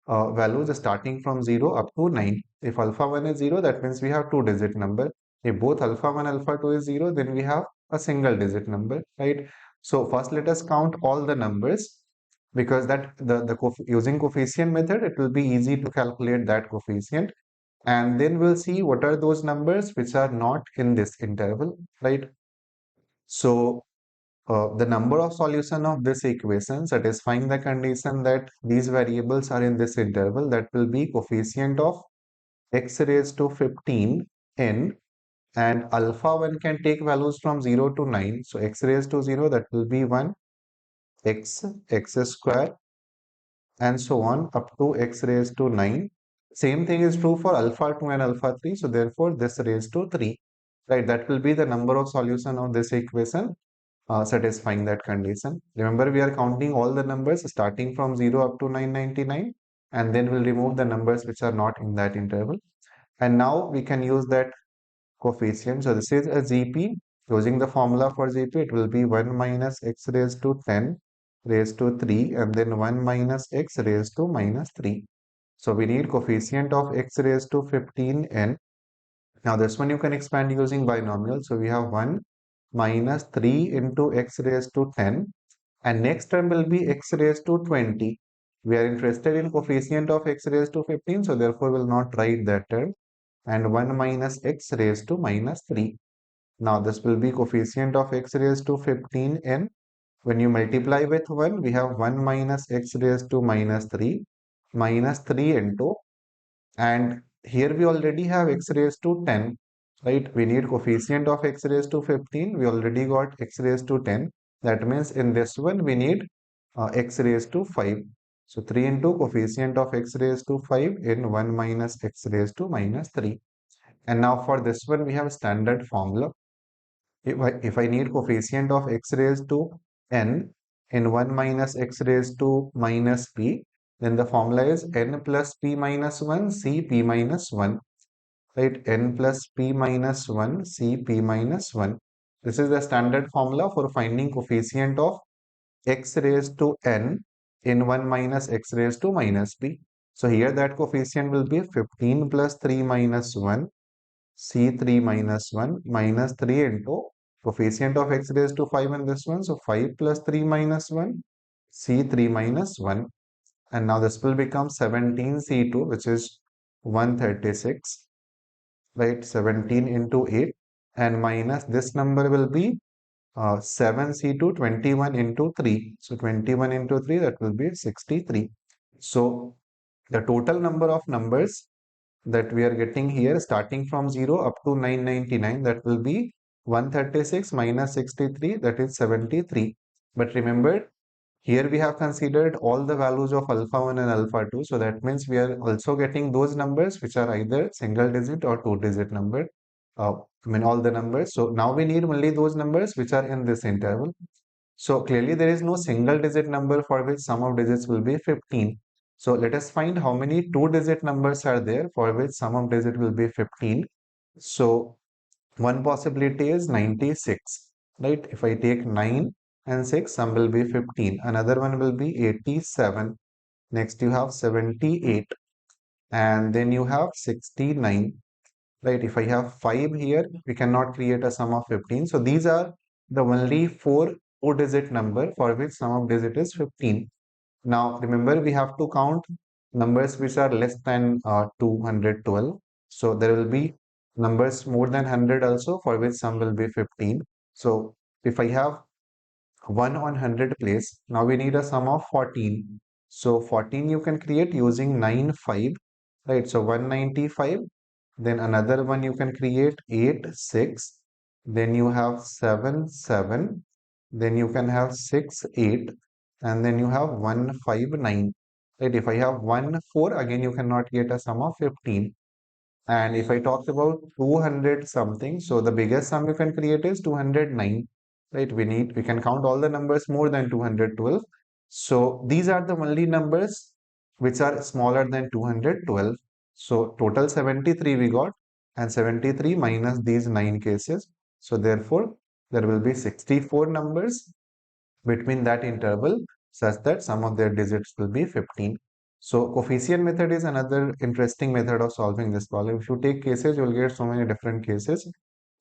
values starting from 0 up to 9. If alpha 1 is 0, that means we have 2-digit number. If both alpha 1 alpha 2 is 0, then we have a single digit number, right? So first let us count all the numbers, because that using coefficient method, it will be easy to calculate that coefficient. And then we'll see what are those numbers which are not in this interval, right? So the number of solution of this equation satisfying the condition that these variables are in this interval, that will be coefficient of x raised to 15 n, and alpha 1 can take values from 0 to 9. So x raised to 0, that will be 1, x square, and so on up to x raised to 9. Same thing is true for alpha 2 and alpha 3. So therefore this raised to 3, right? That will be the number of solution of this equation satisfying that condition. Remember, we are counting all the numbers starting from 0 up to 999, and then we'll remove the numbers which are not in that interval. And now we can use that coefficient. So this is a GP. Using the formula for GP, it will be 1 minus x raised to 10 raised to 3, and then 1 minus x raised to minus 3. So we need coefficient of x raised to 15n. Now this one you can expand using binomial. So we have 1 minus 3 into x raised to 10, and next term will be x raised to 20. We are interested in coefficient of x raised to 15, so therefore we'll not write that term. And 1 minus x raised to minus 3. Now this will be coefficient of x raised to 15 in, when you multiply with 1, we have 1 minus x raised to minus 3 minus 3 into, and here we already have x raised to 10, right? We need coefficient of x raised to 15. We already got x raised to 10. That means in this one we need x raised to 5. So 3 into coefficient of x raised to 5 in 1 minus x raised to minus 3. And now for this one we have standard formula. If I need coefficient of x raised to n in 1 minus x raised to minus p, then the formula is n plus p minus 1 c p minus 1, right? N plus p minus 1 c p minus 1. This is the standard formula for finding coefficient of x raised to n in 1 minus x raised to minus p. So here that coefficient will be 15 plus 3 minus 1 C3 minus 1 minus 3 into coefficient of x raised to 5 in this one. So 5 plus 3 minus 1, C3 minus 1. And now this will become 17C2, which is 136, right? 17 into 8. And minus this number will be 7C2, 21 into 3. So 21 into 3, that will be 63. So the total number of numbers that we are getting here starting from 0 up to 999, that will be 136 minus 63, that is 73. But remember, here we have considered all the values of alpha 1 and alpha 2. So that means we are also getting those numbers which are either single digit or two digit number. All the numbers. So now we need only those numbers which are in this interval. So clearly there is no single digit number for which sum of digits will be 15. So let us find how many two digit numbers are there for which sum of digit will be 15. So one possibility is 96, right? If I take 9 and 6, sum will be 15. Another one will be 87. Next you have 78, and then you have 69. Right, if I have 5 here, we cannot create a sum of 15. So these are the only 4 two-digit number for which sum of digit is 15. Now remember, we have to count numbers which are less than 212. So there will be numbers more than 100 also for which sum will be 15. So if I have 1 on 100 place, now we need a sum of 14. So 14 you can create using 9, 5, right? So 195. Then another one you can create 8, 6. Then you have 7, 7. Then you can have 6, 8. And then you have 1, 5, 9. Right? If I have 1, 4, again you cannot get a sum of 15. And if I talk about 200 something, so the biggest sum you can create is 209, right? We can count all the numbers more than 212. So these are the only numbers which are smaller than 212. So total 73 we got, and 73 minus these 9 cases. So therefore, there will be 64 numbers between that interval such that sum of their digits will be 15. So coefficient method is another interesting method of solving this problem. If you take cases, you will get so many different cases.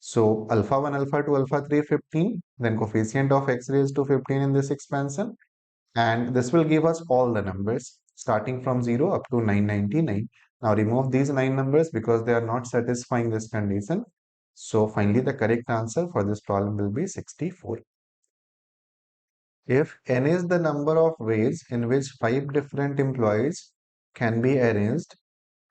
So alpha 1, alpha 2, alpha 3, 15, then coefficient of x raised to 15 in this expansion. And this will give us all the numbers starting from 0 up to 999. Now remove these 9 numbers because they are not satisfying this condition. So finally the correct answer for this problem will be 64. If n is the number of ways in which 5 different employees can be arranged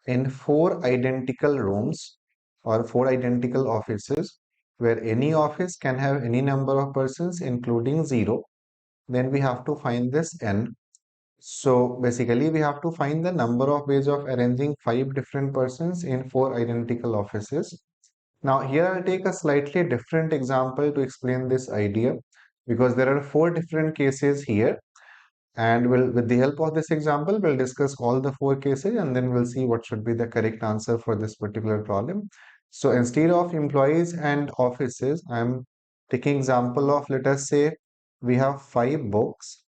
in 4 identical rooms or 4 identical offices, where any office can have any number of persons including 0, then we have to find this n. So basically we have to find the number of ways of arranging 5 different persons in 4 identical offices. Now here I'll take a slightly different example to explain this idea, because there are 4 different cases here, and with the help of this example we'll discuss all the 4 cases, and then we'll see what should be the correct answer for this particular problem. So instead of employees and offices, I'm taking example of, let us say we have 5 books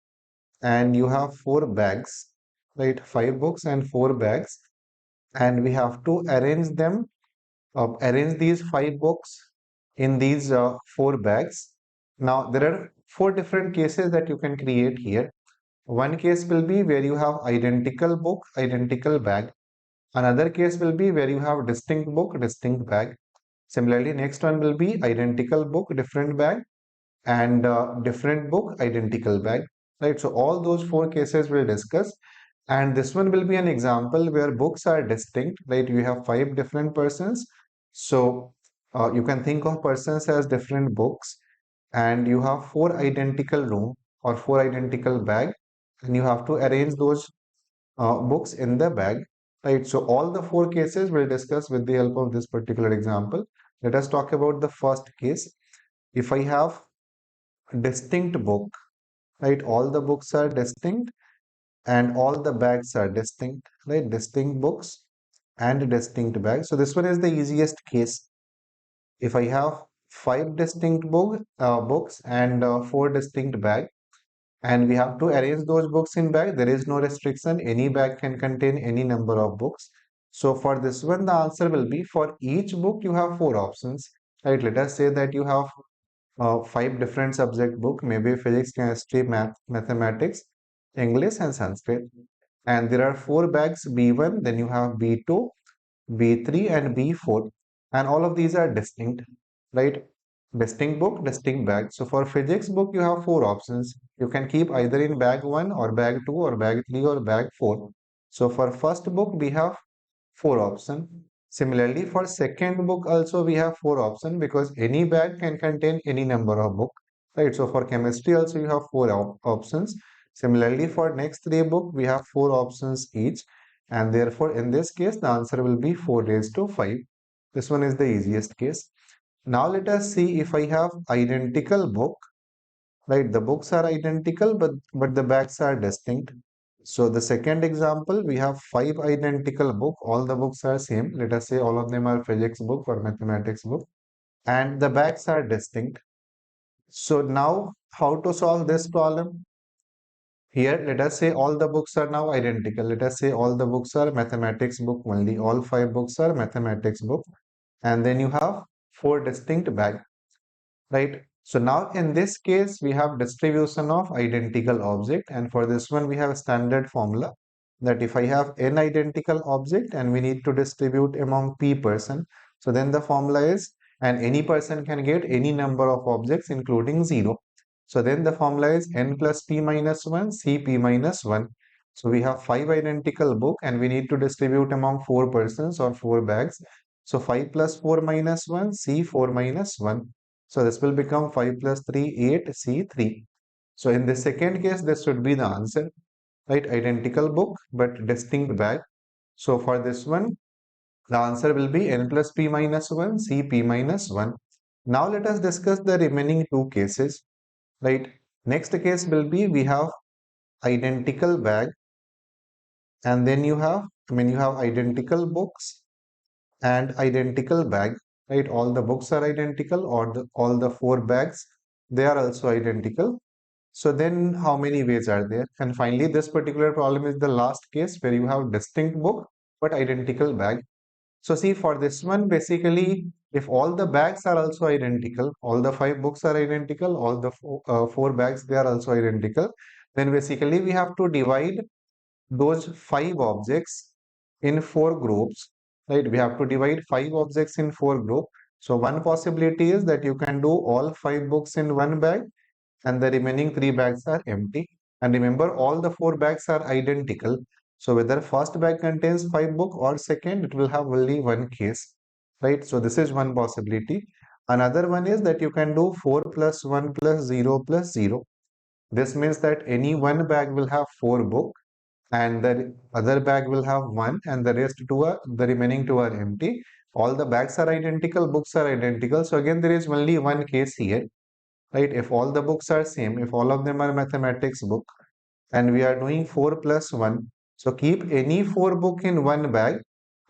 and you have 4 bags, right? 5 books and 4 bags, and we have to arrange these 5 books in these 4 bags. Now there are 4 different cases that you can create here. One case will be where you have identical book, identical bag. Another case will be where you have distinct book, distinct bag. Similarly, next one will be identical book, different bag, and different book, identical bag. Right. So all those four cases we'll discuss. And this one will be an example where books are distinct, right? You have five different persons. So you can think of persons as different books, and you have four identical room or four identical bag, and you have to arrange those books in the bag, right? So all the four cases we'll discuss with the help of this particular example. Let us talk about the first case. If I have distinct book, right? All the books are distinct and all the bags are distinct, right? Distinct books and distinct bags. So this one is the easiest case. If I have five distinct books and four distinct bags, and we have to arrange those books in bag, there is no restriction. Any bag can contain any number of books. So for this one, the answer will be for each book you have four options, right? Let us say that you have five different subject book, maybe physics, chemistry, mathematics, English, and Sanskrit. And there are four bags B1, then you have B2, B3, and B4. And all of these are distinct, right? Distinct book, distinct bag. So for physics book, you have four options. You can keep either in bag 1 or bag 2 or bag 3 or bag 4. So for first book, we have four options. Similarly, for second book also we have four options because any bag can contain any number of book, right? So for chemistry also you have four options. Similarly, for next three book we have four options each, and therefore in this case the answer will be 4 raised to 5. This one is the easiest case. Now let us see if I have identical book, right? The books are identical, but the bags are distinct. So the second example, we have five identical book. All the books are same. Let us say all of them are physics book or mathematics book, and the bags are distinct. So now, how to solve this problem? Here, let us say all the books are now identical. Let us say all the books are mathematics book only. All five books are mathematics book, and then you have four distinct bags, right? So now in this case, we have distribution of identical object, and for this one, we have a standard formula that if I have n identical object and we need to distribute among p person, so then the formula is, and any person can get any number of objects including 0. So then the formula is n plus p minus 1, c p minus 1. So we have five identical book and we need to distribute among four persons or four bags. So 5 plus 4 minus 1, c 4 minus 1. So this will become 5 plus 3, 8, C 3. So in the second case, this should be the answer, right? Identical book, but distinct bag. So for this one, the answer will be n plus p minus 1, C p minus 1. Now let us discuss the remaining two cases, right? Next case will be we have identical bag, and then you have, you have identical books and identical bag, right? All the books are identical, or all the four bags, they are also identical. So then how many ways are there? And finally, this particular problem is the last case where you have distinct book but identical bag. So see, for this one, basically, if all the bags are also identical, all the five books are identical, all the four bags, they are also identical, then basically we have to divide those five objects in four groups, right? We have to divide five objects in four groups. So one possibility is that you can do all five books in one bag and the remaining three bags are empty. And remember, all the four bags are identical. So whether first bag contains five book or second, it will have only one case, right? So this is one possibility. Another one is that you can do 4 plus 1 plus 0 plus 0. This means that any one bag will have four book and the other bag will have one and the rest two are, the remaining two are empty. All the bags are identical, books are identical. So again, there is only one case here, right? If all the books are same, if all of them are mathematics book, and we are doing 4 plus 1, so keep any four book in one bag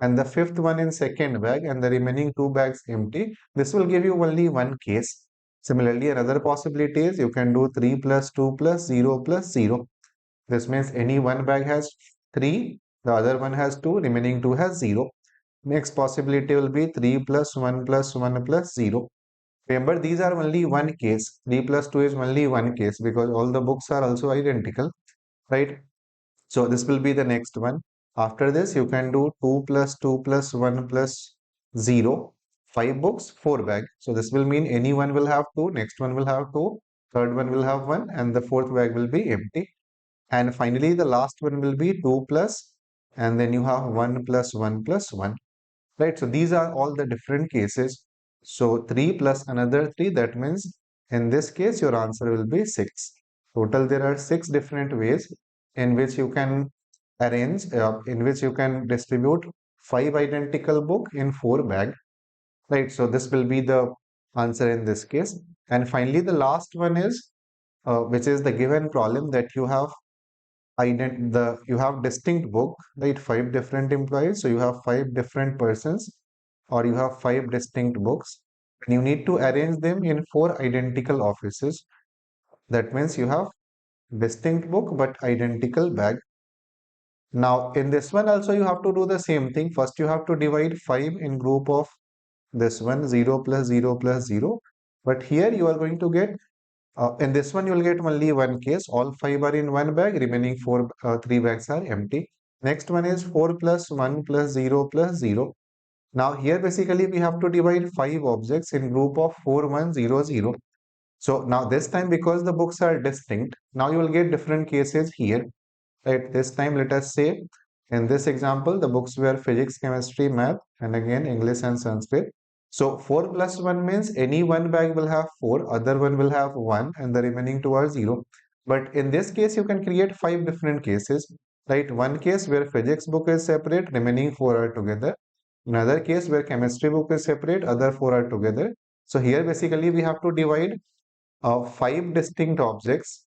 and the fifth one in second bag and the remaining two bags empty. This will give you only one case. Similarly, another possibility is you can do 3 plus 2 plus 0 plus 0. This means any one bag has 3, the other one has 2, remaining 2 has 0. Next possibility will be 3 plus 1 plus 1 plus 0. Remember, these are only one case. 3 plus 2 is only one case because all the books are also identical. right? So this will be the next one. After this, you can do 2 plus 2 plus 1 plus 0. 5 books, 4 bag. So this will mean any one will have 2, next one will have 2, third one will have 1, and the fourth bag will be empty. And finally, the last one will be 2 plus, and then you have 1 plus 1 plus 1. Right, so these are all the different cases. So 3 plus another 3, that means in this case your answer will be 6. Total there are 6 different ways in which you can arrange, in which you can distribute 5 identical book in 4 bag. Right, so this will be the answer in this case. And finally the last one is, which is the given problem that you have distinct book, right? 5 different employees, so you have 5 different persons, or you have 5 distinct books, and you need to arrange them in 4 identical offices. That means you have distinct book but identical bag. Now in this one also you have to do the same thing. First you have to divide 5 in group of this one, 0 plus 0 plus 0, but here you are going to get, in this one, you will get only one case. All 5 are in one bag, remaining 3 bags are empty. Next one is 4 plus 1 plus 0 plus 0. Now here basically we have to divide 5 objects in group of 4, 1, 0, 0. So now this time, because the books are distinct, now you will get different cases here. Right, this time let us say in this example the books were physics, chemistry, math, and again English and Sanskrit. So 4 plus 1 means any one bag will have 4, other one will have 1, and the remaining 2 are 0. But in this case you can create 5 different cases, right? One case where physics book is separate, remaining 4 are together. Another case where chemistry book is separate, other 4 are together. So here basically we have to divide 5 distinct objects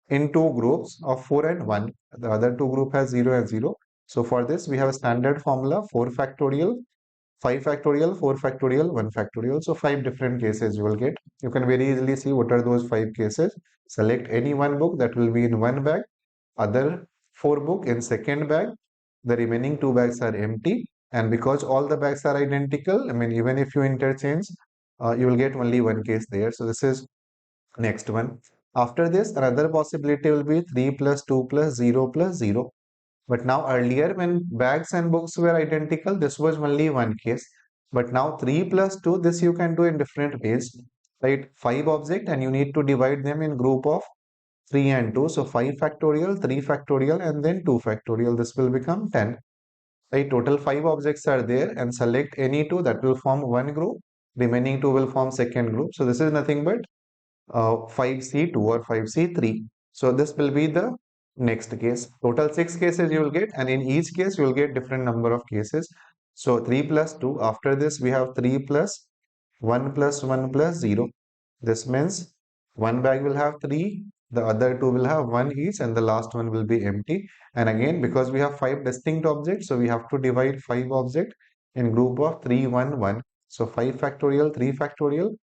in two groups of 4 and 1. The other two group has 0 and 0. So for this we have a standard formula: 4 factorial, 5 factorial, 4 factorial, 1 factorial. So 5 different cases you will get. You can very easily see what are those 5 cases. Select any one book that will be in one bag, other 4 book in second bag, the remaining 2 bags are empty, and because all the bags are identical, I mean even if you interchange, you will get only one case there. So this is next one. After this, another possibility will be 3 plus 2 plus 0 plus 0. But now earlier when bags and books were identical, this was only one case. But now 3 plus 2, this you can do in different ways, right? 5 object and you need to divide them in group of 3 and 2. So 5 factorial, 3 factorial, and then 2 factorial. This will become 10. Right? Total 5 objects are there, and select any two that will form one group. Remaining two will form second group. So this is nothing but 5C2 or 5C3. So this will be the next case. Total 6 cases you will get, and in each case you will get different number of cases. So 3 plus 2. After this we have 3 plus 1 plus 1 plus 0. This means one bag will have 3, the other two will have 1 each, and the last one will be empty. And again, because we have 5 distinct objects, so we have to divide 5 objects in group of 3, 1, 1. So 5 factorial, 3 factorial,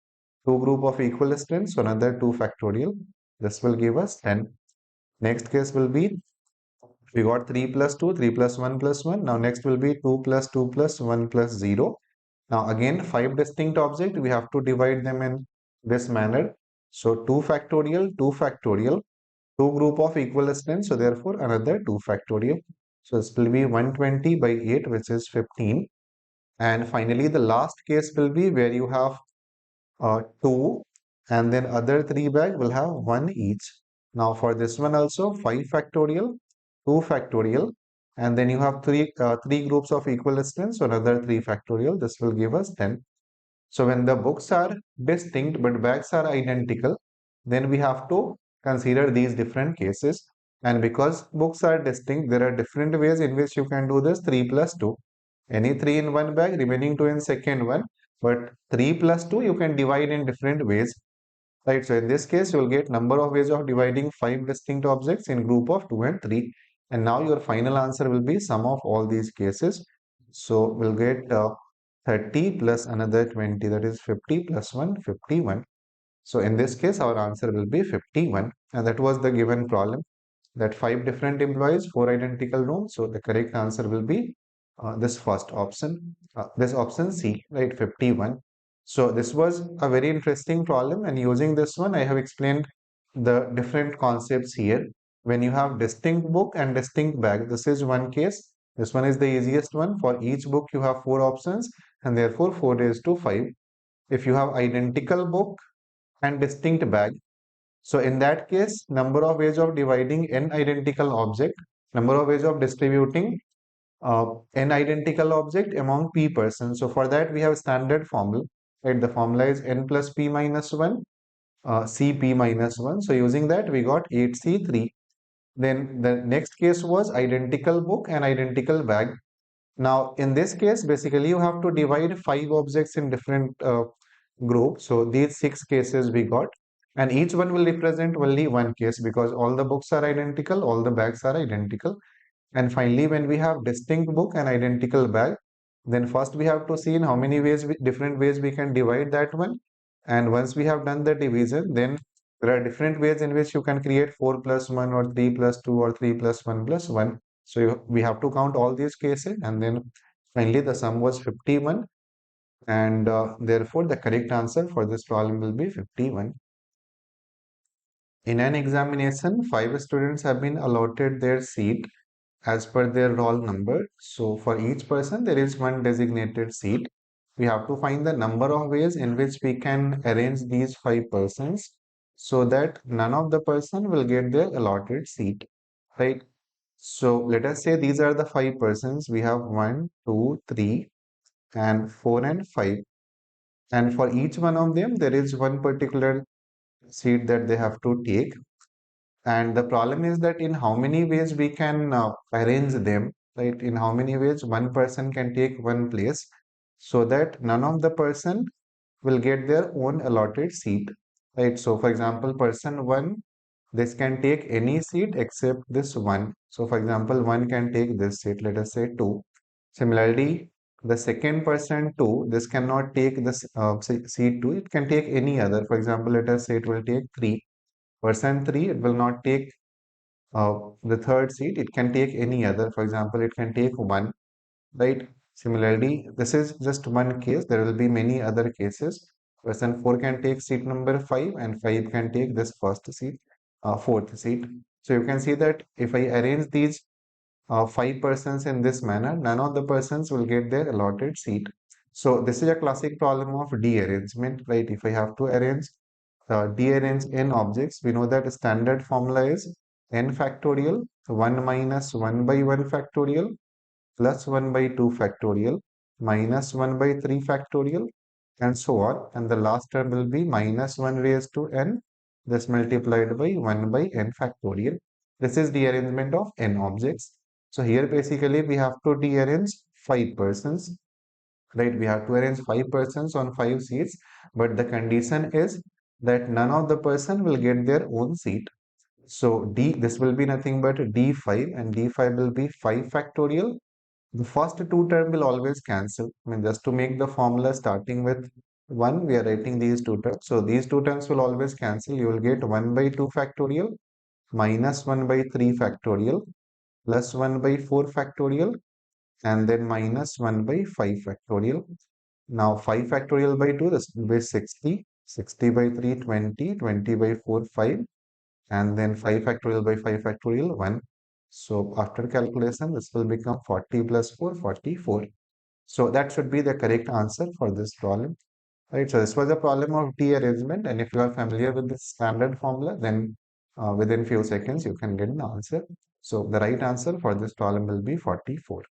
two group of equal strengths, so another 2 factorial. This will give us 10. Next case will be, we got 3 plus 2, 3 plus 1 plus 1. Now next will be 2 plus 2 plus 1 plus 0. Now again 5 distinct objects, we have to divide them in this manner. So 2 factorial, 2 factorial, two group of equal strengths, so therefore another 2 factorial. So this will be 120 by 8, which is 15. And finally the last case will be where you have 2, and then other 3 bag will have 1 each. Now for this one also 5 factorial, 2 factorial, and then you have three groups of equal strengths, so another 3 factorial. This will give us 10. So when the books are distinct but bags are identical, then we have to consider these different cases. And because books are distinct, there are different ways in which you can do this 3 plus 2. Any 3 in one bag, remaining 2 in second one. But 3 plus 2 you can divide in different ways. Right, so in this case, you will get number of ways of dividing 5 distinct objects in group of 2 and 3. And now your final answer will be sum of all these cases. So we'll get 30 plus another 20, that is 50 plus 1, 51. So in this case, our answer will be 51. And that was the given problem, that 5 different employees, 4 identical rooms. So the correct answer will be this first option, this option C, right, 51. So this was a very interesting problem, and using this one, I have explained the different concepts here. when you have distinct book and distinct bag, this is one case. This one is the easiest one. For each book, you have four options, and therefore 4 raised to 5. If you have identical book and distinct bag, so in that case, number of ways of dividing n identical object, number of ways of distributing n identical object among p persons. So for that, we have standard formula, right? The formula is n plus p minus 1, cp minus 1. So using that, we got 8c3. Then the next case was identical book and identical bag. Now, in this case, basically you have to divide 5 objects in different groups. So these 6 cases we got, and each one will represent only one case because all the books are identical, all the bags are identical. And finally, when we have distinct book and identical bag, then first we have to see in how many ways, different ways we can divide that one. And once we have done the division, then there are different ways in which you can create 4 plus 1 or 3 plus 2 or 3 plus 1 plus 1. So we have to count all these cases, and then finally the sum was 51, and therefore the correct answer for this problem will be 51. In an examination, 5 students have been allotted their seat as per their roll number. So for each person, there is one designated seat. We have to find the number of ways in which we can arrange these 5 persons so that none of the person will get their allotted seat, right? So let us say these are the 5 persons. We have 1, 2, 3, and 4 and 5. And for each one of them, there is one particular seat that they have to take. And the problem is that in how many ways we can arrange them, right? In how many ways one person can take one place so that none of the person will get their own allotted seat, right? So for example, person 1, this can take any seat except this one. So for example, 1 can take this seat, let us say 2. Similarly, the second person 2, this cannot take this seat 2, it can take any other. For example, let us say it will take 3. Person 3, it will not take the third seat, it can take any other. For example, it can take 1, right? Similarly, this is just one case. There will be many other cases. Person 4 can take seat number 5, and 5 can take this first seat, fourth seat. So you can see that if I arrange these 5 persons in this manner, none of the persons will get their allotted seat. So this is a classic problem of dearrangement, right? If I have to dearrange n objects, we know that standard formula is n factorial, 1 minus 1 by 1 factorial, plus 1 by 2 factorial, minus 1 by 3 factorial, and so on. And the last term will be minus 1 raised to n, this multiplied by 1 by n factorial. This is dearrangement of n objects. So here basically we have to dearrange 5 persons, right? We have to arrange 5 persons on 5 seats, but the condition is that none of the person will get their own seat. So this will be nothing but d5, and d5 will be 5 factorial. The first two term will always cancel. I mean, just to make the formula starting with 1, we are writing these two terms. So these two terms will always cancel. You will get 1 by 2 factorial minus 1 by 3 factorial plus 1 by 4 factorial and then minus 1 by 5 factorial. Now 5 factorial by 2, this will be 60. 60 by 3, 20. 20 by 4, 5. And then 5 factorial by 5 factorial, 1. So after calculation, this will become 40 plus 4, 44. So that should be the correct answer for this problem. Right, so this was a problem of dearrangement, and if you are familiar with the standard formula, then within few seconds you can get an answer. So the right answer for this problem will be 44.